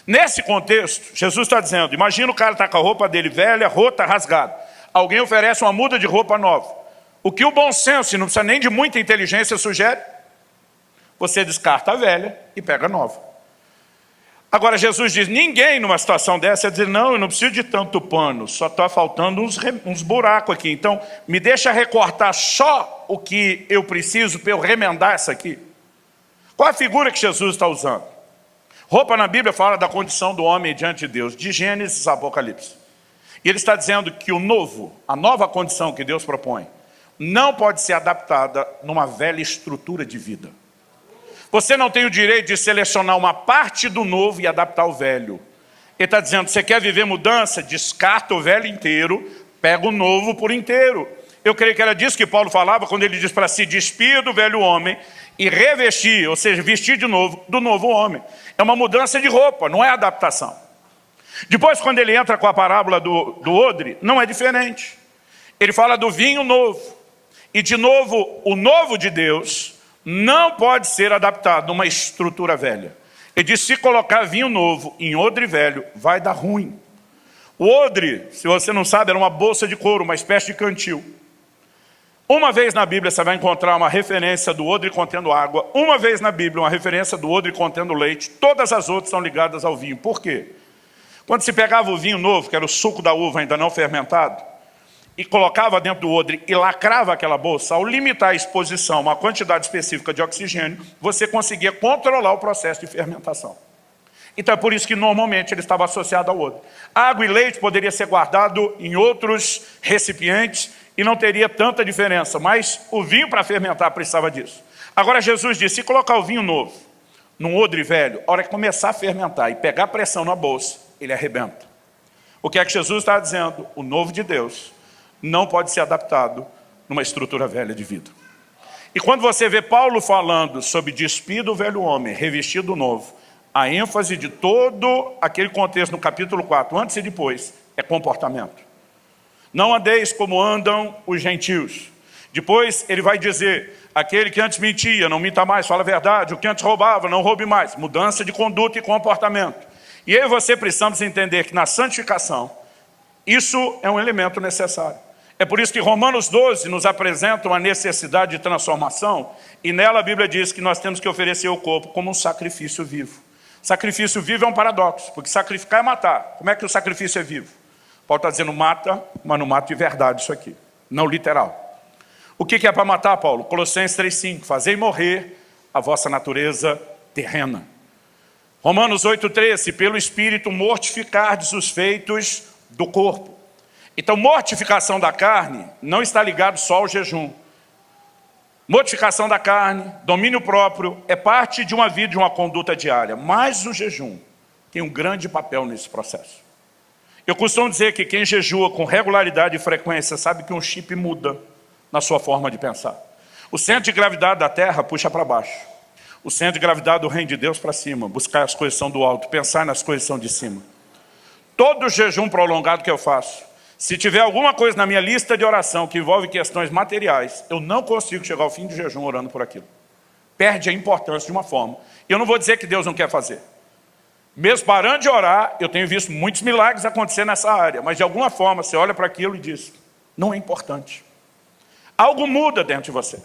Nesse contexto, Jesus está dizendo, imagina o cara está com a roupa dele velha, rota, rasgada. Alguém oferece uma muda de roupa nova. O que o bom senso, e não precisa nem de muita inteligência, sugere? Você descarta a velha e pega a nova. Agora Jesus diz, ninguém numa situação dessa ia dizer, não, eu não preciso de tanto pano, só está faltando uns buracos aqui. Então, me deixa recortar só o que eu preciso para eu remendar essa aqui. Qual a figura que Jesus está usando? Roupa na Bíblia fala da condição do homem diante de Deus, de Gênesis a Apocalipse. E ele está dizendo que o novo, a nova condição que Deus propõe, não pode ser adaptada numa velha estrutura de vida. Você não tem o direito de selecionar uma parte do novo e adaptar o velho. Ele está dizendo, você quer viver mudança? Descarta o velho inteiro, pega o novo por inteiro. Eu creio que era disso que Paulo falava quando ele diz para se despir do velho homem e revestir, ou seja, vestir de novo, do novo homem. É uma mudança de roupa, não é adaptação. Depois, quando ele entra com a parábola do odre, não é diferente. Ele fala do vinho novo. E, de novo, o novo de Deus não pode ser adaptado numa estrutura velha. Ele diz, se colocar vinho novo em odre velho, vai dar ruim. O odre, se você não sabe, era uma bolsa de couro, uma espécie de cantil. Uma vez na Bíblia você vai encontrar uma referência do odre contendo água. Uma vez na Bíblia uma referência do odre contendo leite. Todas as outras são ligadas ao vinho. Por quê? Quando se pegava o vinho novo, que era o suco da uva ainda não fermentado, e colocava dentro do odre e lacrava aquela bolsa, ao limitar a exposição a uma quantidade específica de oxigênio, você conseguia controlar o processo de fermentação. Então é por isso que normalmente ele estava associado ao odre. Água e leite poderia ser guardado em outros recipientes e não teria tanta diferença, mas o vinho para fermentar precisava disso. Agora Jesus disse, se colocar o vinho novo num odre velho, a hora que começar a fermentar e pegar pressão na bolsa, ele arrebenta. O que é que Jesus está dizendo? O novo de Deus não pode ser adaptado numa estrutura velha de vida. E quando você vê Paulo falando sobre despir do velho homem, revestir do novo, a ênfase de todo aquele contexto no capítulo 4, antes e depois, é comportamento. Não andeis como andam os gentios. Depois ele vai dizer, aquele que antes mentia, não minta mais, fala a verdade. O que antes roubava, não roube mais. Mudança de conduta e comportamento. E eu e você precisamos entender que na santificação, isso é um elemento necessário. É por isso que Romanos 12 nos apresenta uma necessidade de transformação, e nela a Bíblia diz que nós temos que oferecer o corpo como um sacrifício vivo. Sacrifício vivo é um paradoxo, porque sacrificar é matar. Como é que o sacrifício é vivo? Paulo está dizendo mata, mas não mata de verdade isso aqui, não literal. O que é para matar, Paulo? Colossenses 3,5, fazei morrer a vossa natureza terrena. Romanos 8,13, pelo Espírito mortificardes os feitos do corpo. Então, mortificação da carne não está ligado só ao jejum. Mortificação da carne, domínio próprio, é parte de uma vida, de uma conduta diária. Mas o jejum tem um grande papel nesse processo. Eu costumo dizer que quem jejua com regularidade e frequência sabe que um chip muda na sua forma de pensar. O centro de gravidade da Terra puxa para baixo. O centro de gravidade do reino de Deus para cima. Buscar as coisas que são do alto, pensar nas coisas que são de cima. Todo jejum prolongado que eu faço, se tiver alguma coisa na minha lista de oração que envolve questões materiais, eu não consigo chegar ao fim do jejum orando por aquilo. Perde a importância de uma forma. E eu não vou dizer que Deus não quer fazer. Mesmo parando de orar, eu tenho visto muitos milagres acontecer nessa área, mas de alguma forma você olha para aquilo e diz, não é importante. Algo muda dentro de você.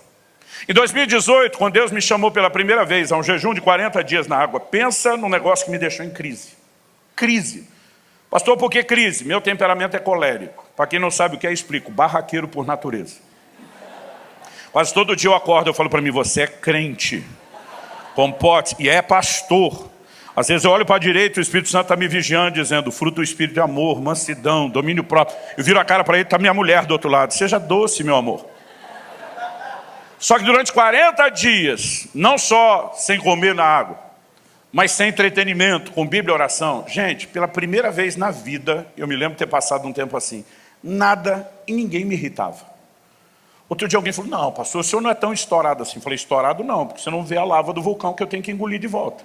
Em 2018, quando Deus me chamou pela primeira vez a um jejum de 40 dias na água, pensa num negócio que me deixou em crise. Crise. Pastor, por que crise? Meu temperamento é colérico. Para quem não sabe o que é, explico. Barraqueiro por natureza. Quase todo dia eu acordo e falo para mim, você é crente. Compote. E é pastor. Às vezes eu olho para a direita e o Espírito Santo está me vigiando, dizendo, fruto do Espírito de amor, mansidão, domínio próprio. Eu viro a cara para ele, está minha mulher do outro lado. Seja doce, meu amor. Só que durante 40 dias, não só sem comer na água, mas sem entretenimento, com Bíblia e oração. Gente, pela primeira vez na vida, eu me lembro de ter passado um tempo assim, nada e ninguém me irritava. Outro dia alguém falou, não, pastor, o senhor não é tão estourado assim. Eu falei, estourado não, porque você não vê a lava do vulcão que eu tenho que engolir de volta.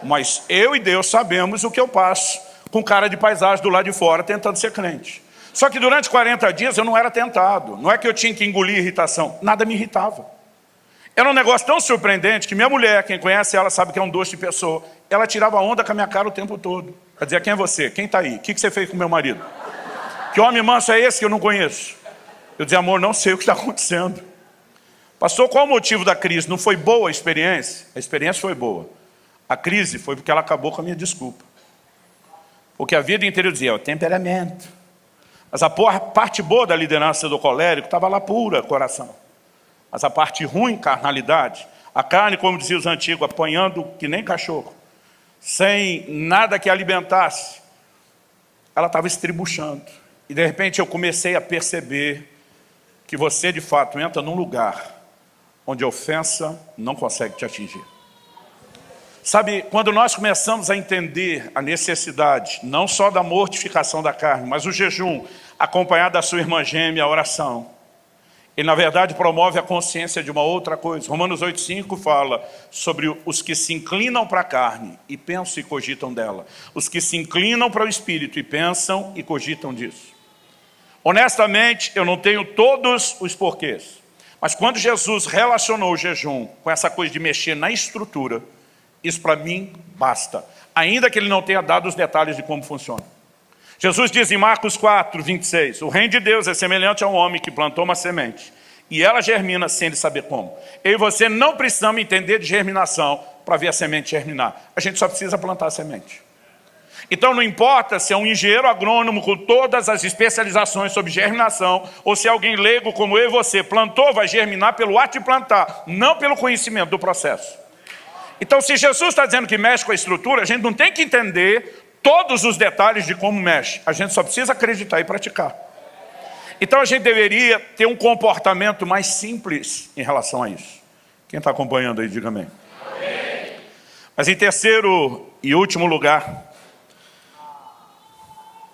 Mas eu e Deus sabemos o que eu passo com cara de paisagem do lado de fora, tentando ser crente. Só que durante 40 dias eu não era tentado. Não é que eu tinha que engolir irritação, nada me irritava. Era um negócio tão surpreendente que minha mulher, quem conhece ela sabe que é um doce de pessoa, ela tirava onda com a minha cara o tempo todo. Ela dizia, quem é você? Quem está aí? O que você fez com meu marido? Que homem manso é esse que eu não conheço? Eu dizia, amor, não sei o que está acontecendo. Pastor, qual o motivo da crise? Não foi boa a experiência? A experiência foi boa. A crise foi porque ela acabou com a minha desculpa. Porque a vida inteira eu dizia, é o temperamento. Mas a parte boa da liderança do colérico estava lá pura, coração. Mas a parte ruim, carnalidade, a carne, como diziam os antigos, apanhando que nem cachorro, sem nada que alimentasse, ela estava estribuchando. E de repente eu comecei a perceber que você de fato entra num lugar onde a ofensa não consegue te atingir. Sabe, quando nós começamos a entender a necessidade, não só da mortificação da carne, mas o jejum, acompanhado da sua irmã gêmea, a oração, ele na verdade promove a consciência de uma outra coisa. Romanos 8,5 fala sobre os que se inclinam para a carne e pensam e cogitam dela. Os que se inclinam para o Espírito e pensam e cogitam disso. Honestamente, eu não tenho todos os porquês, mas quando Jesus relacionou o jejum com essa coisa de mexer na estrutura, isso para mim basta, ainda que ele não tenha dado os detalhes de como funciona. Jesus diz em Marcos 4:26, o reino de Deus é semelhante a um homem que plantou uma semente, e ela germina sem ele saber como. Eu e você não precisamos entender de germinação para ver a semente germinar. A gente só precisa plantar a semente. Então não importa se é um engenheiro agrônomo com todas as especializações sobre germinação, ou se é alguém leigo como eu e você, plantou, vai germinar pelo ato de plantar, não pelo conhecimento do processo. Então, se Jesus está dizendo que mexe com a estrutura, a gente não tem que entender todos os detalhes de como mexe. A gente só precisa acreditar e praticar. Então, a gente deveria ter um comportamento mais simples em relação a isso. Quem está acompanhando aí, diga amém. Amém. Mas em terceiro e último lugar,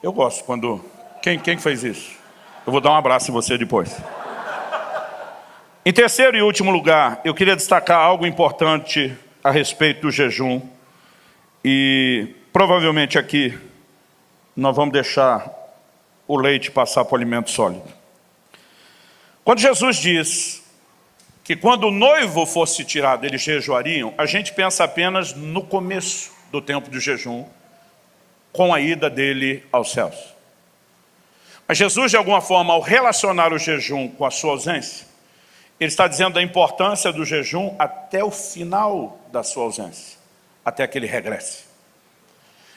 eu gosto quando... Quem fez isso? Eu vou dar um abraço em você depois. Em terceiro e último lugar, eu queria destacar algo importante a respeito do jejum, e provavelmente aqui nós vamos deixar o leite passar para o alimento sólido. Quando Jesus diz que quando o noivo fosse tirado eles jejuariam, a gente pensa apenas no começo do tempo do jejum, com a ida dele aos céus. Mas Jesus, de alguma forma, ao relacionar o jejum com a sua ausência, ele está dizendo da importância do jejum até o final da sua ausência, até que ele regresse.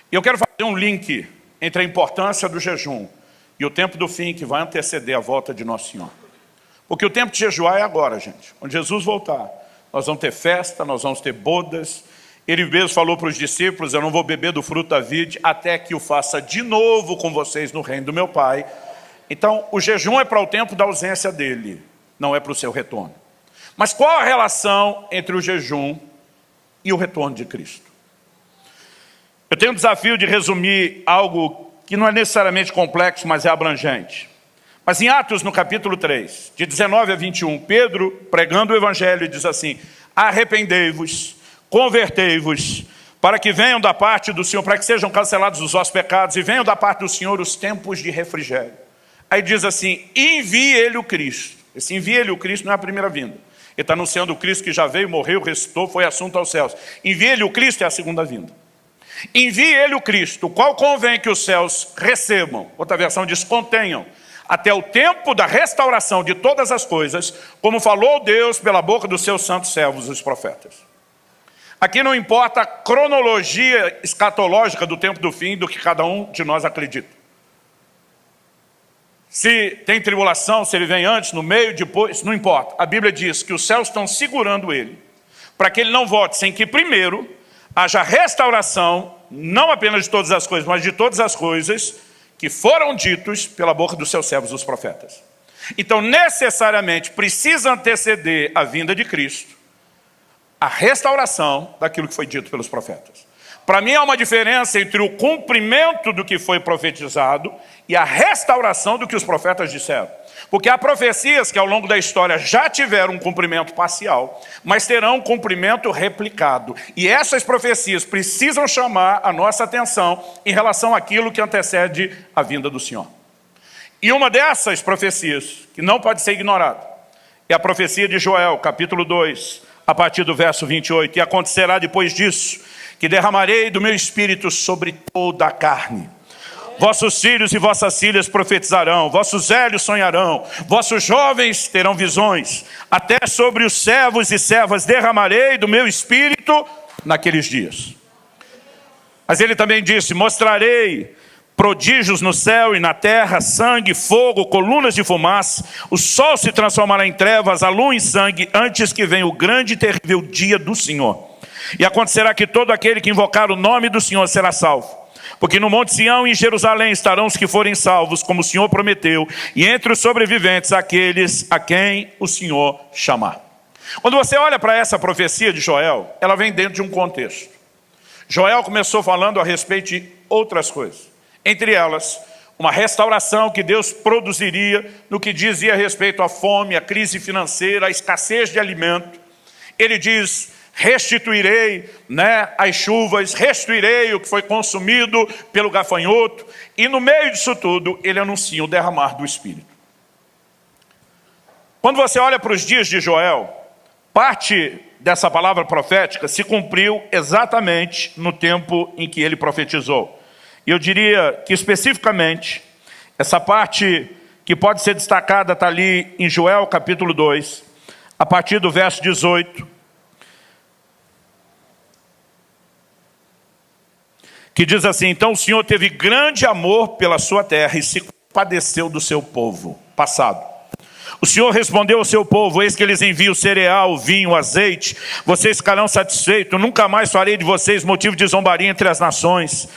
E eu quero fazer um link entre a importância do jejum e o tempo do fim que vai anteceder a volta de Nosso Senhor. Porque o tempo de jejuar é agora, gente. Quando Jesus voltar, nós vamos ter festa, nós vamos ter bodas, Ele mesmo falou para os discípulos, eu não vou beber do fruto da vide até que o faça de novo com vocês no reino do meu Pai. Então, o jejum é para o tempo da ausência dele, não é para o seu retorno. Mas qual a relação entre o jejum e o retorno de Cristo? Eu tenho um desafio de resumir algo que não é necessariamente complexo, mas é abrangente. Mas em Atos, no capítulo 3, de 19 a 21, Pedro, pregando o Evangelho, diz assim: arrependei-vos, convertei-vos, para que venham da parte do Senhor, para que sejam cancelados os vossos pecados, e venham da parte do Senhor os tempos de refrigério. Aí diz assim: envie ele o Cristo. Esse envie ele o Cristo não é a primeira vinda. Ele está anunciando o Cristo que já veio, morreu, ressuscitou, foi assunto aos céus. Envie ele o Cristo é a segunda vinda. Envie ele o Cristo, o qual convém que os céus recebam, outra versão diz contenham, até o tempo da restauração de todas as coisas, como falou Deus pela boca dos seus santos servos, os profetas. Aqui não importa a cronologia escatológica do tempo do fim, do que cada um de nós acredita. Se tem tribulação, se ele vem antes, no meio, depois, não importa. A Bíblia diz que os céus estão segurando ele, para que ele não volte sem que primeiro haja restauração, não apenas de todas as coisas, mas de todas as coisas que foram ditos pela boca dos seus servos, os profetas. Então, necessariamente, precisa anteceder a vinda de Cristo a restauração daquilo que foi dito pelos profetas. Para mim, há uma diferença entre o cumprimento do que foi profetizado e a restauração do que os profetas disseram. Porque há profecias que ao longo da história já tiveram um cumprimento parcial, mas terão um cumprimento replicado. E essas profecias precisam chamar a nossa atenção em relação àquilo que antecede a vinda do Senhor. E uma dessas profecias, que não pode ser ignorada, é a profecia de Joel, capítulo 2, a partir do verso 28. E acontecerá depois disso, que derramarei do meu espírito sobre toda a carne. Vossos filhos e vossas filhas profetizarão, vossos velhos sonharão, vossos jovens terão visões, até sobre os servos e servas derramarei do meu espírito naqueles dias. Mas ele também disse: mostrarei prodígios no céu e na terra, sangue, fogo, colunas de fumaça, o sol se transformará em trevas, a lua em sangue, antes que venha o grande e terrível dia do Senhor. E acontecerá que todo aquele que invocar o nome do Senhor será salvo. Porque no Monte Sião e em Jerusalém estarão os que forem salvos, como o Senhor prometeu, e entre os sobreviventes aqueles a quem o Senhor chamar. Quando você olha para essa profecia de Joel, ela vem dentro de um contexto. Joel começou falando a respeito de outras coisas. Entre elas, uma restauração que Deus produziria no que dizia a respeito à fome, à crise financeira, à escassez de alimento. Ele diz: restituirei as chuvas, restituirei o que foi consumido pelo gafanhoto. E no meio disso tudo, ele anuncia o derramar do Espírito. Quando você olha para os dias de Joel, parte dessa palavra profética se cumpriu exatamente no tempo em que ele profetizou. E eu diria que especificamente, essa parte que pode ser destacada está ali em Joel capítulo 2, a partir do verso 18, que diz assim: então o Senhor teve grande amor pela sua terra e se compadeceu do seu povo. Passado. O Senhor respondeu ao seu povo: eis que eles enviam cereal, vinho, azeite, vocês ficarão satisfeitos, nunca mais farei de vocês motivo de zombaria entre as nações.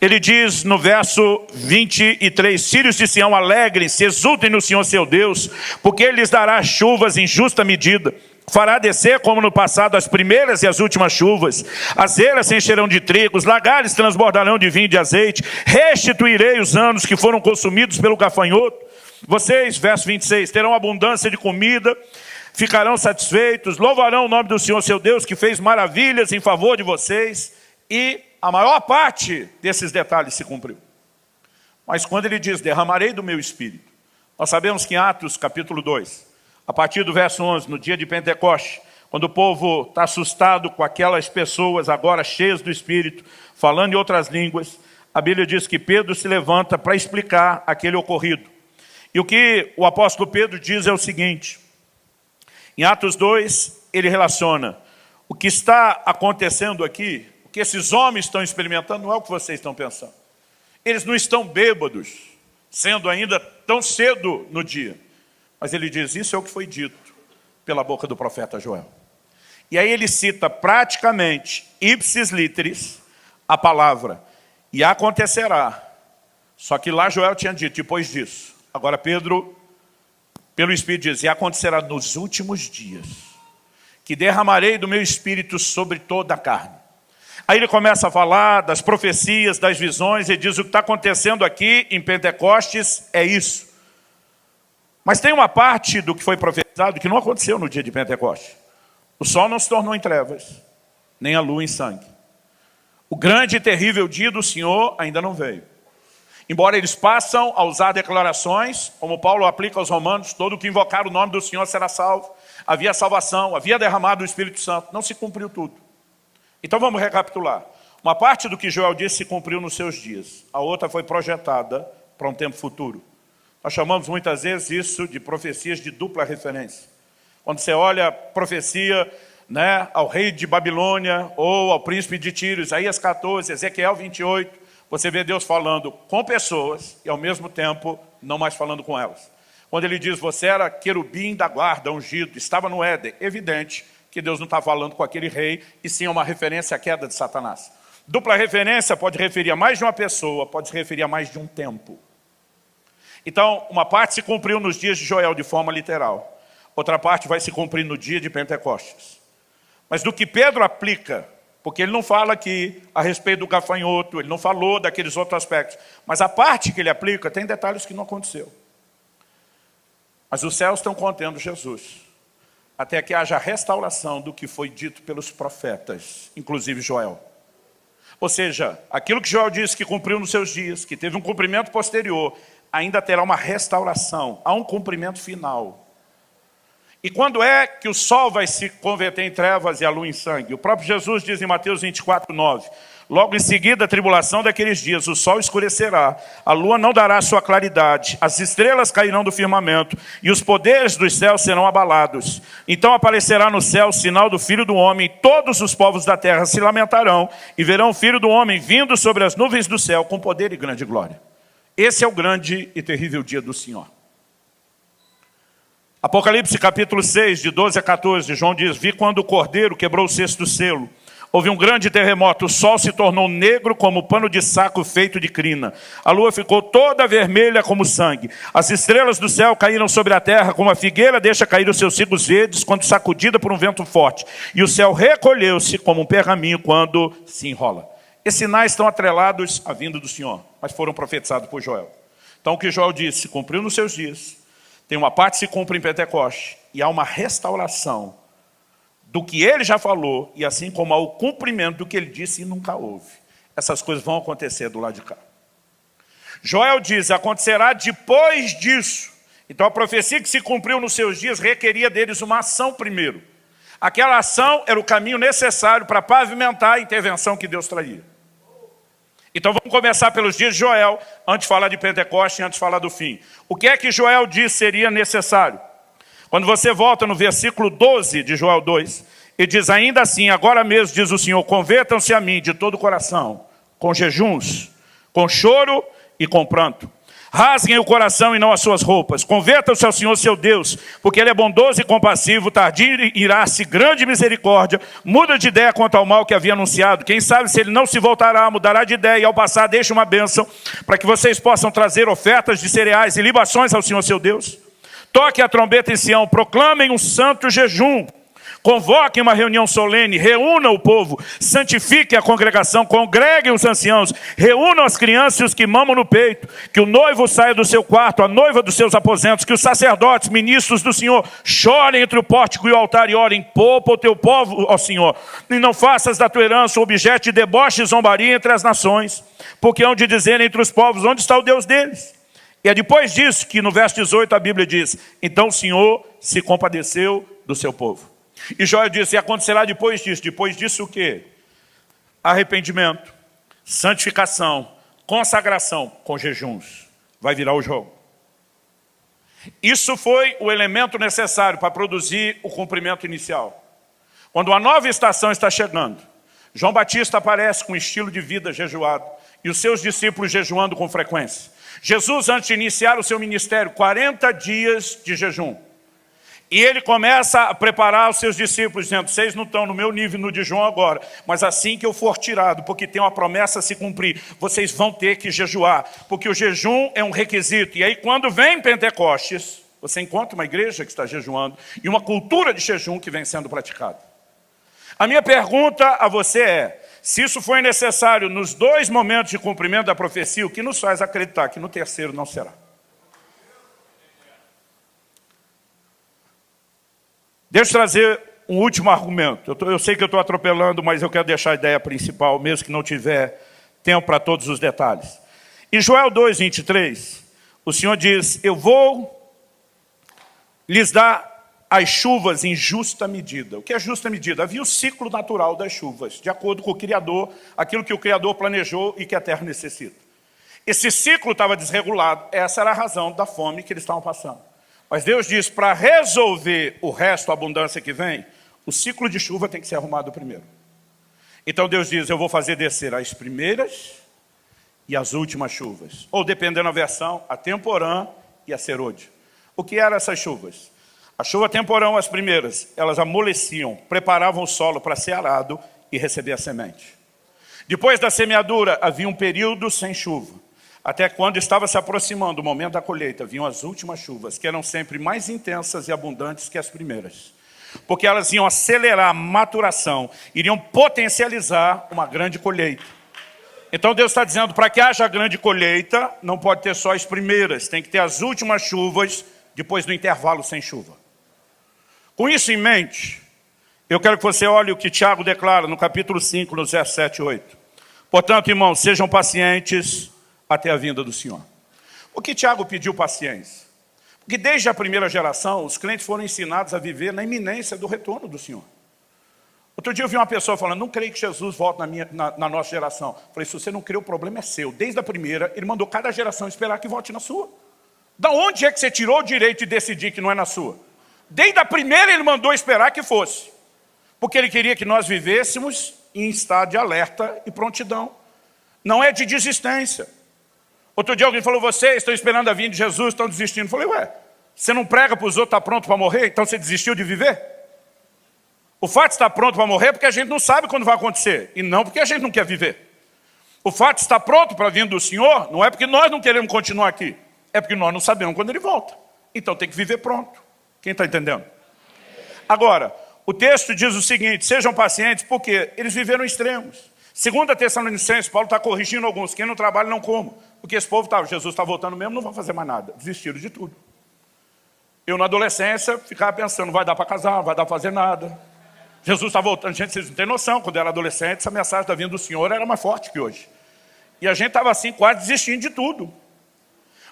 Ele diz no verso 23, filhos de Sião, alegrem-se, exultem no Senhor seu Deus, porque Ele lhes dará chuvas em justa medida. Fará descer como no passado as primeiras e as últimas chuvas. As eiras se encherão de trigo, os lagares transbordarão de vinho e de azeite. Restituirei os anos que foram consumidos pelo gafanhoto. Vocês, verso 26, terão abundância de comida, ficarão satisfeitos, louvarão o nome do Senhor seu Deus, que fez maravilhas em favor de vocês. E a maior parte desses detalhes se cumpriu. Mas quando ele diz: derramarei do meu espírito, nós sabemos que em Atos capítulo 2, a partir do verso 11, no dia de Pentecoste, quando o povo está assustado com aquelas pessoas agora cheias do Espírito, falando em outras línguas, a Bíblia diz que Pedro se levanta para explicar aquele ocorrido. E o que o apóstolo Pedro diz é o seguinte: em Atos 2, ele relaciona o que está acontecendo aqui, o que esses homens estão experimentando, não é o que vocês estão pensando. Eles não estão bêbados, sendo ainda tão cedo no dia. Mas ele diz: isso é o que foi dito pela boca do profeta Joel. E aí ele cita praticamente, ipsis literis, a palavra. E acontecerá. Só que lá Joel tinha dito, depois disso. Agora Pedro, pelo Espírito, diz, e acontecerá nos últimos dias, que derramarei do meu Espírito sobre toda a carne. Aí ele começa a falar das profecias, das visões, e diz, o que está acontecendo aqui em Pentecostes é isso. Mas tem uma parte do que foi profetizado que não aconteceu no dia de Pentecostes. O sol não se tornou em trevas, nem a lua em sangue. O grande e terrível dia do Senhor ainda não veio. Embora eles passam a usar declarações, como Paulo aplica aos romanos, todo que invocar o nome do Senhor será salvo. Havia salvação, havia derramado o Espírito Santo, não se cumpriu tudo. Então vamos recapitular. Uma parte do que Joel disse se cumpriu nos seus dias, a outra foi projetada para um tempo futuro. Nós chamamos muitas vezes isso de profecias de dupla referência. Quando você olha a profecia, né, ao rei de Babilônia ou ao príncipe de Tiro, Isaías 14, Ezequiel 28, você vê Deus falando com pessoas e ao mesmo tempo não mais falando com elas. Quando ele diz, você era querubim da guarda, ungido, estava no Éden, evidente que Deus não está falando com aquele rei, e sim é uma referência à queda de Satanás. Dupla referência pode referir a mais de uma pessoa, pode se referir a mais de um tempo. Então, uma parte se cumpriu nos dias de Joel de forma literal. Outra parte vai se cumprir no dia de Pentecostes. Mas do que Pedro aplica, porque ele não fala aqui a respeito do gafanhoto, ele não falou daqueles outros aspectos, mas a parte que ele aplica tem detalhes que não aconteceu. Mas os céus estão contendo Jesus, até que haja restauração do que foi dito pelos profetas, inclusive Joel. Ou seja, aquilo que Joel disse que cumpriu nos seus dias, que teve um cumprimento posterior, ainda terá uma restauração, há um cumprimento final. E quando é que o sol vai se converter em trevas e a lua em sangue? O próprio Jesus diz em Mateus 24, 9, logo em seguida a tribulação daqueles dias, o sol escurecerá, a lua não dará sua claridade, as estrelas cairão do firmamento e os poderes dos céus serão abalados. Então aparecerá no céu o sinal do Filho do Homem, e todos os povos da terra se lamentarão e verão o Filho do Homem vindo sobre as nuvens do céu com poder e grande glória. Esse é o grande e terrível dia do Senhor. Apocalipse capítulo 6, de 12 a 14, João diz, vi quando o cordeiro quebrou o sexto selo. Houve um grande terremoto, o sol se tornou negro como pano de saco feito de crina. A lua ficou toda vermelha como sangue. As estrelas do céu caíram sobre a terra como a figueira deixa cair os seus cigos verdes quando sacudida por um vento forte. E o céu recolheu-se como um pergaminho quando se enrola. Esses sinais estão atrelados à vinda do Senhor, mas foram profetizados por Joel. Então o que Joel disse se cumpriu nos seus dias. Tem uma parte que se cumpre em Pentecostes e há uma restauração do que ele já falou, e assim como há o cumprimento do que ele disse e nunca houve. Essas coisas vão acontecer do lado de cá. Joel diz, acontecerá depois disso. Então a profecia que se cumpriu nos seus dias requeria deles uma ação primeiro. Aquela ação era o caminho necessário para pavimentar a intervenção que Deus traria. Então vamos começar pelos dias de Joel, antes de falar de Pentecostes e antes de falar do fim. O que é que Joel disse seria necessário? Quando você volta no versículo 12 de Joel 2, ele diz, ainda assim, agora mesmo, diz o Senhor, convertam-se a mim de todo o coração, com jejuns, com choro e com pranto. Rasguem o coração e não as suas roupas. Convertam-se ao Senhor seu Deus, porque Ele é bondoso e compassivo, tardio em irar-se, grande misericórdia, muda de ideia quanto ao mal que havia anunciado. Quem sabe se Ele não se voltará, mudará de ideia e ao passar deixa uma bênção, para que vocês possam trazer ofertas de cereais e libações ao Senhor seu Deus. Toque a trombeta em Sião, proclamem um santo jejum. Convoquem uma reunião solene, reúnam o povo, santifiquem a congregação, congreguem os anciãos, reúnam as crianças e os que mamam no peito, que o noivo saia do seu quarto, a noiva dos seus aposentos, que os sacerdotes, ministros do Senhor, chorem entre o pórtico e o altar e orem, poupa o teu povo, ó Senhor, e não faças da tua herança objeto de deboche e zombaria entre as nações, porque hão de dizer entre os povos, onde está o Deus deles? E é depois disso que no verso 18 a Bíblia diz, então o Senhor se compadeceu do seu povo. E Joel disse, e acontecerá depois disso o quê? Arrependimento, santificação, consagração com jejuns. Vai virar o jogo. Isso foi o elemento necessário para produzir o cumprimento inicial. Quando a nova estação está chegando, João Batista aparece com um estilo de vida jejuado e os seus discípulos jejuando com frequência. Jesus, antes de iniciar o seu ministério, 40 dias de jejum. E ele começa a preparar os seus discípulos, dizendo, vocês não estão no meu nível no de João agora, mas assim que eu for tirado, porque tem uma promessa a se cumprir, vocês vão ter que jejuar, porque o jejum é um requisito. E aí quando vem Pentecostes, você encontra uma igreja que está jejuando e uma cultura de jejum que vem sendo praticada. A minha pergunta a você é, se isso foi necessário nos 2 momentos de cumprimento da profecia, o que nos faz acreditar que no terceiro não será? Deixa eu trazer um último argumento. Eu sei que eu estou atropelando, mas eu quero deixar a ideia principal, mesmo que não tiver tempo para todos os detalhes. Em Joel 2:23, o Senhor diz, eu vou lhes dar as chuvas em justa medida. O que é justa medida? Havia o ciclo natural das chuvas, de acordo com o Criador, aquilo que o Criador planejou e que a terra necessita. Esse ciclo estava desregulado, essa era a razão da fome que eles estavam passando. Mas Deus diz, para resolver o resto, a abundância que vem, o ciclo de chuva tem que ser arrumado primeiro. Então Deus diz, eu vou fazer descer as primeiras e as últimas chuvas. Ou dependendo da versão, a temporã e a serôdia. O que eram essas chuvas? A chuva temporã, as primeiras, elas amoleciam, preparavam o solo para ser arado e receber a semente. Depois da semeadura, havia um período sem chuva. Até quando estava se aproximando o momento da colheita, vinham as últimas chuvas, que eram sempre mais intensas e abundantes que as primeiras. Porque elas iam acelerar a maturação, iriam potencializar uma grande colheita. Então Deus está dizendo, para que haja grande colheita, não pode ter só as primeiras, tem que ter as últimas chuvas, depois do intervalo sem chuva. Com isso em mente, eu quero que você olhe o que Tiago declara no capítulo 5, nos versos 7 e 8. Portanto, irmãos, sejam pacientes até a vinda do Senhor. O que Tiago pediu paciência? Porque desde a primeira geração, os crentes foram ensinados a viver na iminência do retorno do Senhor. Outro dia eu vi uma pessoa falando, não creio que Jesus volte na nossa geração. Falei, se você não crê, o problema é seu. Desde a primeira, ele mandou cada geração esperar que volte na sua. Da onde é que você tirou o direito de decidir que não é na sua? Desde a primeira ele mandou esperar que fosse. Porque ele queria que nós vivêssemos em estado de alerta e prontidão. Não é de desistência. Outro dia alguém falou, vocês estão esperando a vinda de Jesus, estão desistindo. Eu falei, ué, você não prega para os outros, está pronto para morrer? Então você desistiu de viver? O fato de estar pronto para morrer é porque a gente não sabe quando vai acontecer. E não porque a gente não quer viver. O fato de estar pronto para a vinda do Senhor, não é porque nós não queremos continuar aqui. É porque nós não sabemos quando Ele volta. Então tem que viver pronto. Quem está entendendo? Agora, o texto diz o seguinte, sejam pacientes, porque eles viveram extremos. 2 Tessalonicenses, Paulo está corrigindo alguns, quem não trabalha não coma. Porque esse povo estava, Jesus está voltando mesmo, não vão fazer mais nada. Desistiram de tudo. Eu na adolescência ficava pensando, não vai dar para casar, não vai dar para fazer nada. Jesus está voltando, gente, vocês não têm noção, quando eu era adolescente, essa mensagem da vinda do Senhor era mais forte que hoje. E a gente estava assim, quase desistindo de tudo.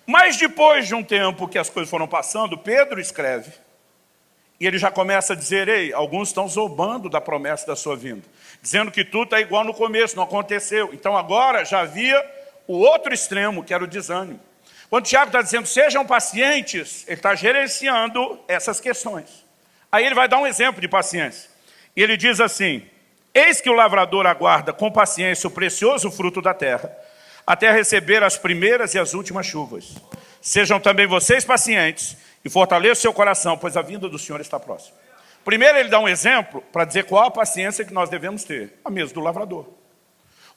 Mas depois de um tempo que as coisas foram passando, Pedro escreve, e ele já começa a dizer, ei, alguns estão zombando da promessa da sua vinda, dizendo que tudo está igual no começo, não aconteceu. Então agora já havia o outro extremo, que era o desânimo. Quando Tiago está dizendo, sejam pacientes, ele está gerenciando essas questões. Aí ele vai dar um exemplo de paciência. E ele diz assim, eis que o lavrador aguarda com paciência o precioso fruto da terra, até receber as primeiras e as últimas chuvas. Sejam também vocês pacientes e fortaleçam seu coração, pois a vinda do Senhor está próxima. Primeiro ele dá um exemplo para dizer qual a paciência que nós devemos ter, a mesma do lavrador.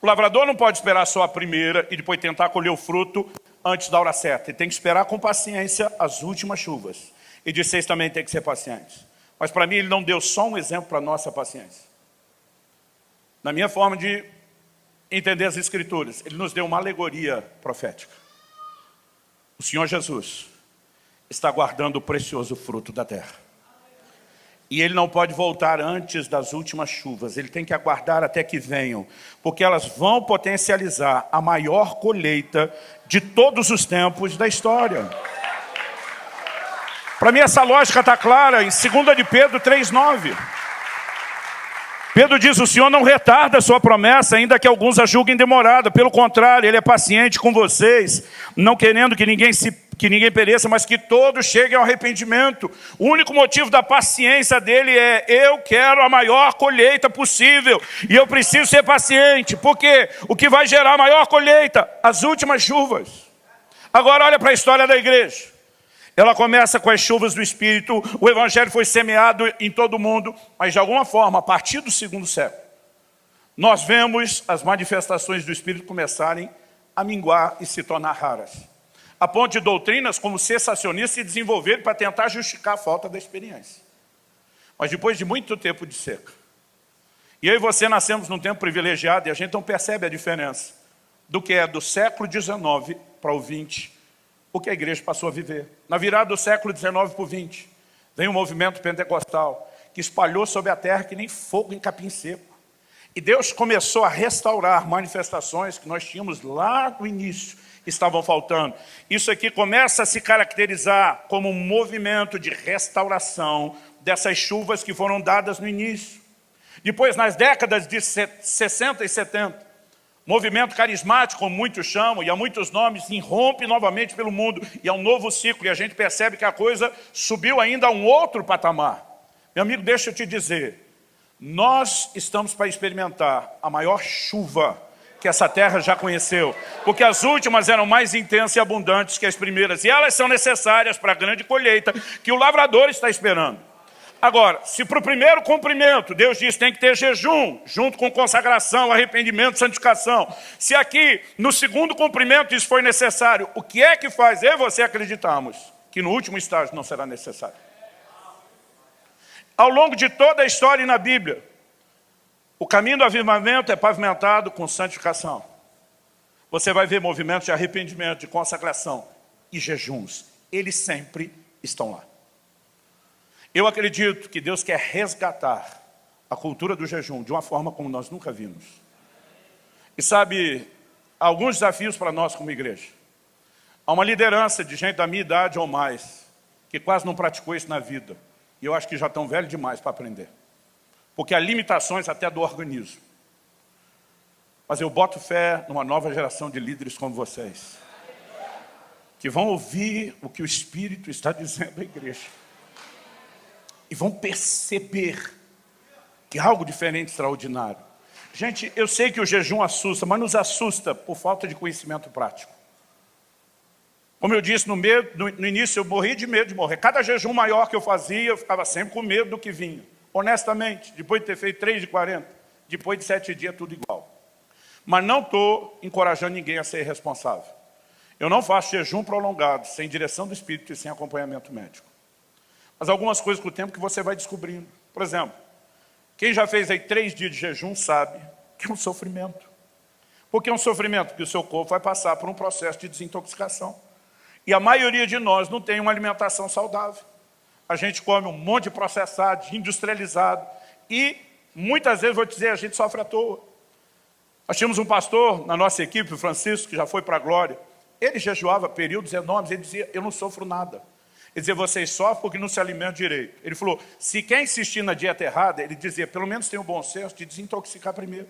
O lavrador não pode esperar só a primeira e depois tentar colher o fruto antes da hora certa. Ele tem que esperar com paciência as últimas chuvas. E de vocês também tem que ser pacientes. Mas para mim ele não deu só um exemplo para a nossa paciência. Na minha forma de entender as Escrituras, ele nos deu uma alegoria profética. O Senhor Jesus está guardando o precioso fruto da terra. E ele não pode voltar antes das últimas chuvas. Ele tem que aguardar até que venham. Porque elas vão potencializar a maior colheita de todos os tempos da história. Para mim essa lógica está clara em 2 de Pedro 3,9. Pedro diz, o Senhor não retarda a sua promessa, ainda que alguns a julguem demorada. Pelo contrário, Ele é paciente com vocês, não querendo que ninguém pereça, mas que todos cheguem ao arrependimento. O único motivo da paciência dele é, eu quero a maior colheita possível, e eu preciso ser paciente, porque o que vai gerar a maior colheita? As últimas chuvas. Agora olha para a história da igreja. Ela começa com as chuvas do Espírito, o Evangelho foi semeado em todo o mundo, mas de alguma forma, a partir do segundo século, nós vemos as manifestações do Espírito começarem a minguar e se tornar raras. A ponto de doutrinas como cessacionistas se desenvolverem para tentar justificar a falta da experiência. Mas depois de muito tempo de seca, e eu e você nascemos num tempo privilegiado e a gente não percebe a diferença do que é do século XIX para o XX, o que a igreja passou a viver. Na virada do século XIX para o XX, vem um movimento pentecostal que espalhou sobre a terra que nem fogo em capim seco. E Deus começou a restaurar manifestações que nós tínhamos lá no início, estavam faltando. Isso aqui começa a se caracterizar como um movimento de restauração dessas chuvas que foram dadas no início. Depois, nas décadas de 60 e 70, movimento carismático, como muitos chamam, e há muitos nomes, irrompe novamente pelo mundo, e é um novo ciclo, e a gente percebe que a coisa subiu ainda a um outro patamar. Meu amigo, deixa eu te dizer, nós estamos para experimentar a maior chuva que essa terra já conheceu, porque as últimas eram mais intensas e abundantes que as primeiras, e elas são necessárias para a grande colheita que o lavrador está esperando. Agora, se para o primeiro cumprimento, Deus diz que tem que ter jejum, junto com consagração, arrependimento, santificação. Se aqui, no segundo cumprimento, isso foi necessário, o que é que faz eu e você acreditarmos que no último estágio não será necessário? Ao longo de toda a história e na Bíblia, o caminho do avivamento é pavimentado com santificação. Você vai ver movimentos de arrependimento, de consagração e jejuns. Eles sempre estão lá. Eu acredito que Deus quer resgatar a cultura do jejum de uma forma como nós nunca vimos. E sabe, há alguns desafios para nós como igreja. Há uma liderança de gente da minha idade ou mais, que quase não praticou isso na vida. E eu acho que já estão velhos demais para aprender. Porque há limitações até do organismo. Mas eu boto fé numa nova geração de líderes como vocês, que vão ouvir o que o Espírito está dizendo à igreja. E vão perceber que há algo diferente, extraordinário. Gente, eu sei que o jejum assusta, mas nos assusta por falta de conhecimento prático. Como eu disse, no início eu morri de medo de morrer. Cada jejum maior que eu fazia, eu ficava sempre com medo do que vinha. Honestamente, depois de ter feito 3 de 40, depois de 7 dias, tudo igual. Mas não estou encorajando ninguém a ser irresponsável. Eu não faço jejum prolongado, sem direção do Espírito e sem acompanhamento médico. Mas algumas coisas com o tempo que você vai descobrindo. Por exemplo, quem já fez aí 3 dias de jejum sabe que é um sofrimento. Por que é um sofrimento? Porque o seu corpo vai passar por um processo de desintoxicação. E a maioria de nós não tem uma alimentação saudável. A gente come um monte de processado, de industrializado. E muitas vezes, vou te dizer, a gente sofre à toa. Nós tínhamos um pastor na nossa equipe, o Francisco, que já foi para a glória. Ele jejuava períodos enormes, ele dizia, eu não sofro nada. Ele dizia, vocês sofrem porque não se alimentam direito. Ele falou, se quer insistir na dieta errada, ele dizia, pelo menos tenha o bom senso de desintoxicar primeiro.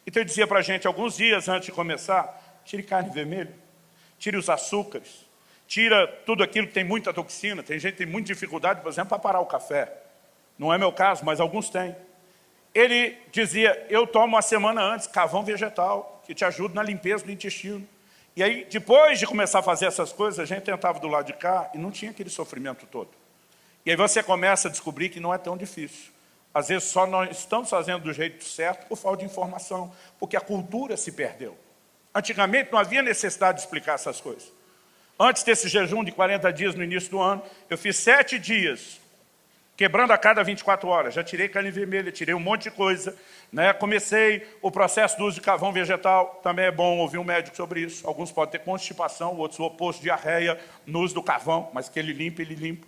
Então ele dizia para a gente, alguns dias antes de começar, tire carne vermelha, tire os açúcares, tira tudo aquilo que tem muita toxina. Tem gente que tem muita dificuldade, por exemplo, para parar o café. Não é meu caso, mas alguns têm. Ele dizia, eu tomo uma semana antes carvão vegetal, que te ajuda na limpeza do intestino. E aí, depois de começar a fazer essas coisas, a gente tentava do lado de cá e não tinha aquele sofrimento todo. E aí você começa a descobrir que não é tão difícil. Às vezes só nós estamos fazendo do jeito certo por falta de informação, porque a cultura se perdeu. Antigamente não havia necessidade de explicar essas coisas. Antes desse jejum de 40 dias no início do ano, eu fiz 7 dias, quebrando a cada 24 horas. Já tirei carne vermelha, tirei um monte de coisa. Comecei o processo do uso de carvão vegetal. Também é bom ouvir um médico sobre isso. Alguns podem ter constipação, outros o oposto, diarreia, no uso do carvão, mas que ele limpa, ele limpa.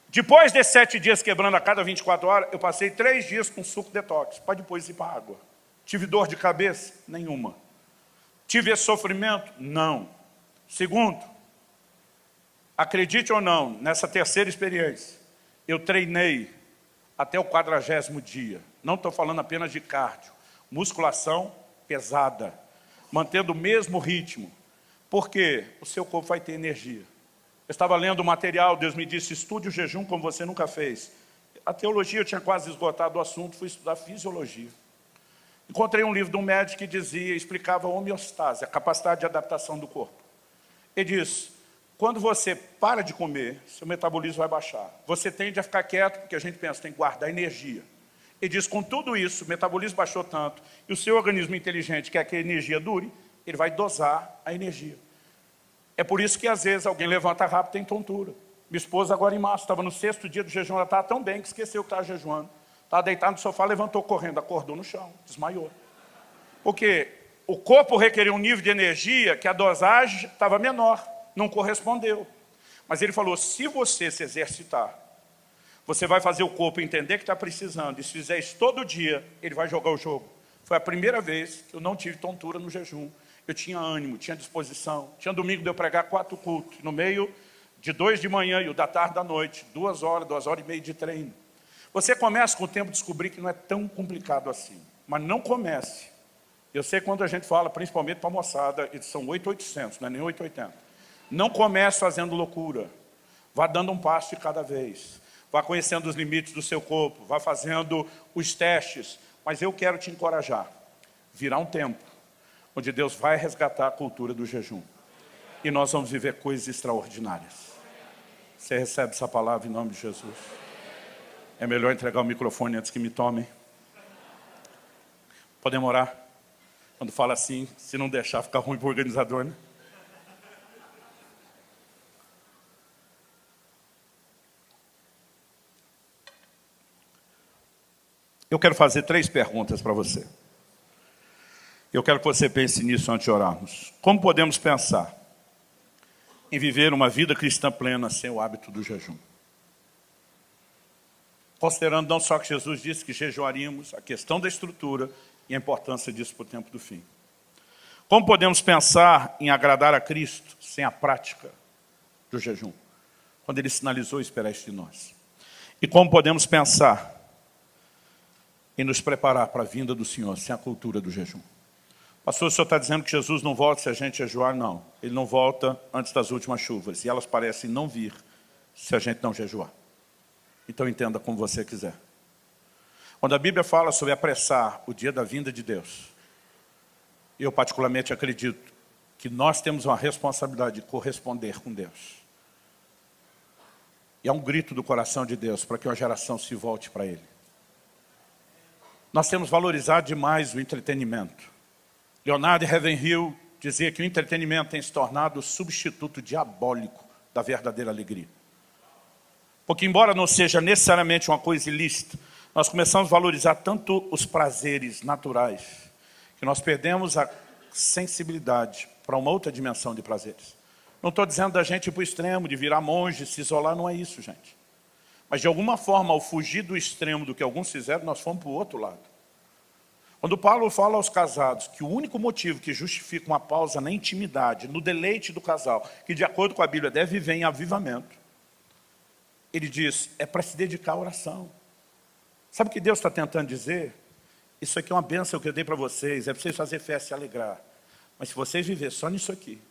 Depois desses 7 dias quebrando a cada 24 horas, eu passei 3 dias com suco detox, para depois ir para a água. Tive dor de cabeça? Nenhuma. Tive esse sofrimento? Não. Segundo, acredite ou não, nessa terceira experiência, eu treinei até o 40º dia. Não estou falando apenas de cardio. Musculação pesada, mantendo o mesmo ritmo. Porque o seu corpo vai ter energia. Eu estava lendo o material, Deus me disse, estude o jejum como você nunca fez. A teologia eu tinha quase esgotado o assunto, fui estudar fisiologia. Encontrei um livro de um médico que dizia, explicava a homeostase, a capacidade de adaptação do corpo. Ele diz, Quando você para de comer, seu metabolismo vai baixar. Você tende a ficar quieto, porque a gente pensa, tem que guardar energia. Ele diz, com tudo isso, o metabolismo baixou tanto, e o seu organismo inteligente quer que a energia dure, ele vai dosar a energia. É por isso que, às vezes, alguém levanta rápido e tem tontura. Minha esposa, agora em março, estava no 6º dia do jejum, ela estava tão bem que esqueceu que estava jejuando. Estava deitado no sofá, levantou correndo, acordou no chão, desmaiou. Porque o corpo requeria um nível de energia que a dosagem estava menor, não correspondeu. Mas ele falou, se você se exercitar, você vai fazer o corpo entender que está precisando, e se fizer isso todo dia, ele vai jogar o jogo. Foi a primeira vez que eu não tive tontura no jejum. Eu tinha ânimo, tinha disposição. Tinha domingo de eu pregar 4 cultos, no meio de 2 de manhã e o da tarde da noite, 2 horas, 2 horas e meia de treino. Você começa com o tempo a descobrir que não é tão complicado assim. Mas não comece. Eu sei quando a gente fala, principalmente para a moçada, eles são 8.800, não é nem 8.80. Não comece fazendo loucura. Vá dando um passo de cada vez. Vá conhecendo os limites do seu corpo. Vá fazendo os testes. Mas eu quero te encorajar. Virá um tempo onde Deus vai resgatar a cultura do jejum. E nós vamos viver coisas extraordinárias. Você recebe essa palavra em nome de Jesus? É melhor entregar o microfone antes que me tomem. Podemos orar? Quando fala assim, se não deixar, fica ruim para o organizador, né? Eu quero fazer 3 perguntas para você. Eu quero que você pense nisso antes de orarmos. Como podemos pensar em viver uma vida cristã plena sem o hábito do jejum? Considerando não só que Jesus disse que jejuaríamos, a questão da estrutura e a importância disso para o tempo do fim. Como podemos pensar em agradar a Cristo sem a prática do jejum? Quando Ele sinalizou esperar isso de nós. E como podemos pensar em nos preparar para a vinda do Senhor sem a cultura do jejum? Pastor, o senhor está dizendo que Jesus não volta se a gente jejuar? Não. Ele não volta antes das últimas chuvas. E elas parecem não vir se a gente não jejuar. Então entenda como você quiser. Quando a Bíblia fala sobre apressar o dia da vinda de Deus, eu particularmente acredito que nós temos uma responsabilidade de corresponder com Deus. E é um grito do coração de Deus para que uma geração se volte para Ele. Nós temos valorizado demais o entretenimento. Leonardo Ravenhill dizia que o entretenimento tem se tornado o substituto diabólico da verdadeira alegria. Porque embora não seja necessariamente uma coisa ilícita, nós começamos a valorizar tanto os prazeres naturais, que nós perdemos a sensibilidade para uma outra dimensão de prazeres. Não estou dizendo da gente ir para o extremo, de virar monge, se isolar, não é isso, gente. Mas de alguma forma, ao fugir do extremo do que alguns fizeram, nós fomos para o outro lado. Quando Paulo fala aos casados que o único motivo que justifica uma pausa na intimidade, no deleite do casal, que de acordo com a Bíblia deve viver em avivamento, ele diz, é para se dedicar à oração. Sabe o que Deus está tentando dizer? Isso aqui é uma bênção que eu dei para vocês, é para vocês fazer festa e alegrar. Mas se vocês viverem só nisso aqui,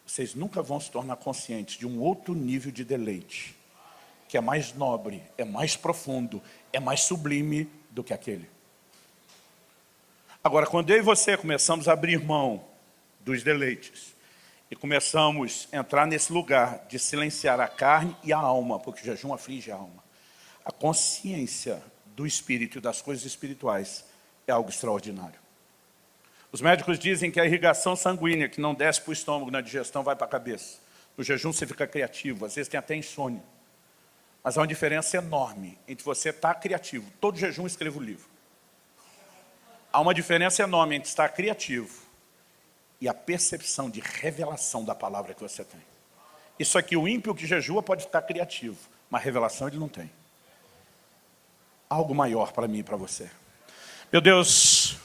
vocês nunca vão se tornar conscientes de um outro nível de deleite, que é mais nobre, é mais profundo, é mais sublime do que aquele. Agora, quando eu e você começamos a abrir mão dos deleites e começamos a entrar nesse lugar de silenciar a carne e a alma, porque o jejum aflige a alma, a consciência do espírito e das coisas espirituais é algo extraordinário. Os médicos dizem que a irrigação sanguínea que não desce para o estômago na digestão vai para a cabeça. No jejum você fica criativo, às vezes tem até insônia. Mas há uma diferença enorme entre você estar criativo. Todo jejum eu escrevo livro. Há uma diferença enorme entre estar criativo e a percepção de revelação da palavra que você tem. Isso aqui, o ímpio que jejua pode ficar criativo, mas revelação ele não tem. Algo maior para mim e para você. Meu Deus,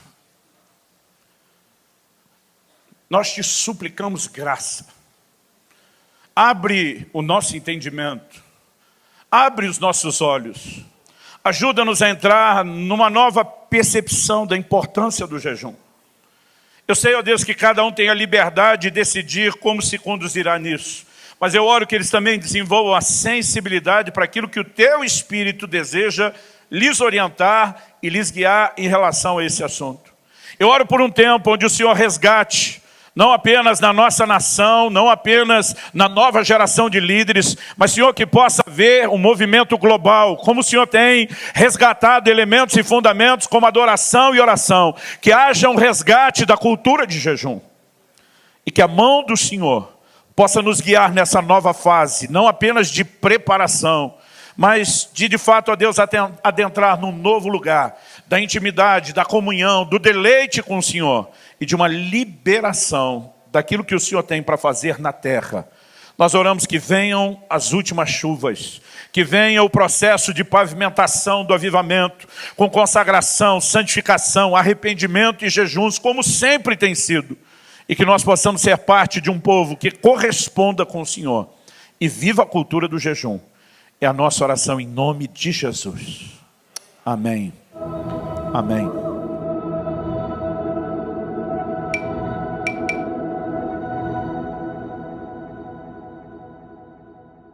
nós te suplicamos graça. Abre o nosso entendimento. Abre os nossos olhos. Ajuda-nos a entrar numa nova percepção da importância do jejum. Eu sei, ó Deus, que cada um tem a liberdade de decidir como se conduzirá nisso. Mas eu oro que eles também desenvolvam a sensibilidade para aquilo que o teu Espírito deseja lhes orientar e lhes guiar em relação a esse assunto. Eu oro por um tempo onde o Senhor resgate Não apenas na nossa nação, não apenas na nova geração de líderes, mas, Senhor, que possa haver um movimento global, como o Senhor tem resgatado elementos e fundamentos como adoração e oração, que haja um resgate da cultura de jejum, e que a mão do Senhor possa nos guiar nessa nova fase, não apenas de preparação, mas de fato, ó Deus, adentrar num novo lugar, da intimidade, da comunhão, do deleite com o Senhor, e de uma liberação daquilo que o Senhor tem para fazer na terra. Nós oramos que venham as últimas chuvas, que venha o processo de pavimentação do avivamento, com consagração, santificação, arrependimento e jejuns, como sempre tem sido, e que nós possamos ser parte de um povo que corresponda com o Senhor e viva a cultura do jejum. É a nossa oração em nome de Jesus. Amém. Amém.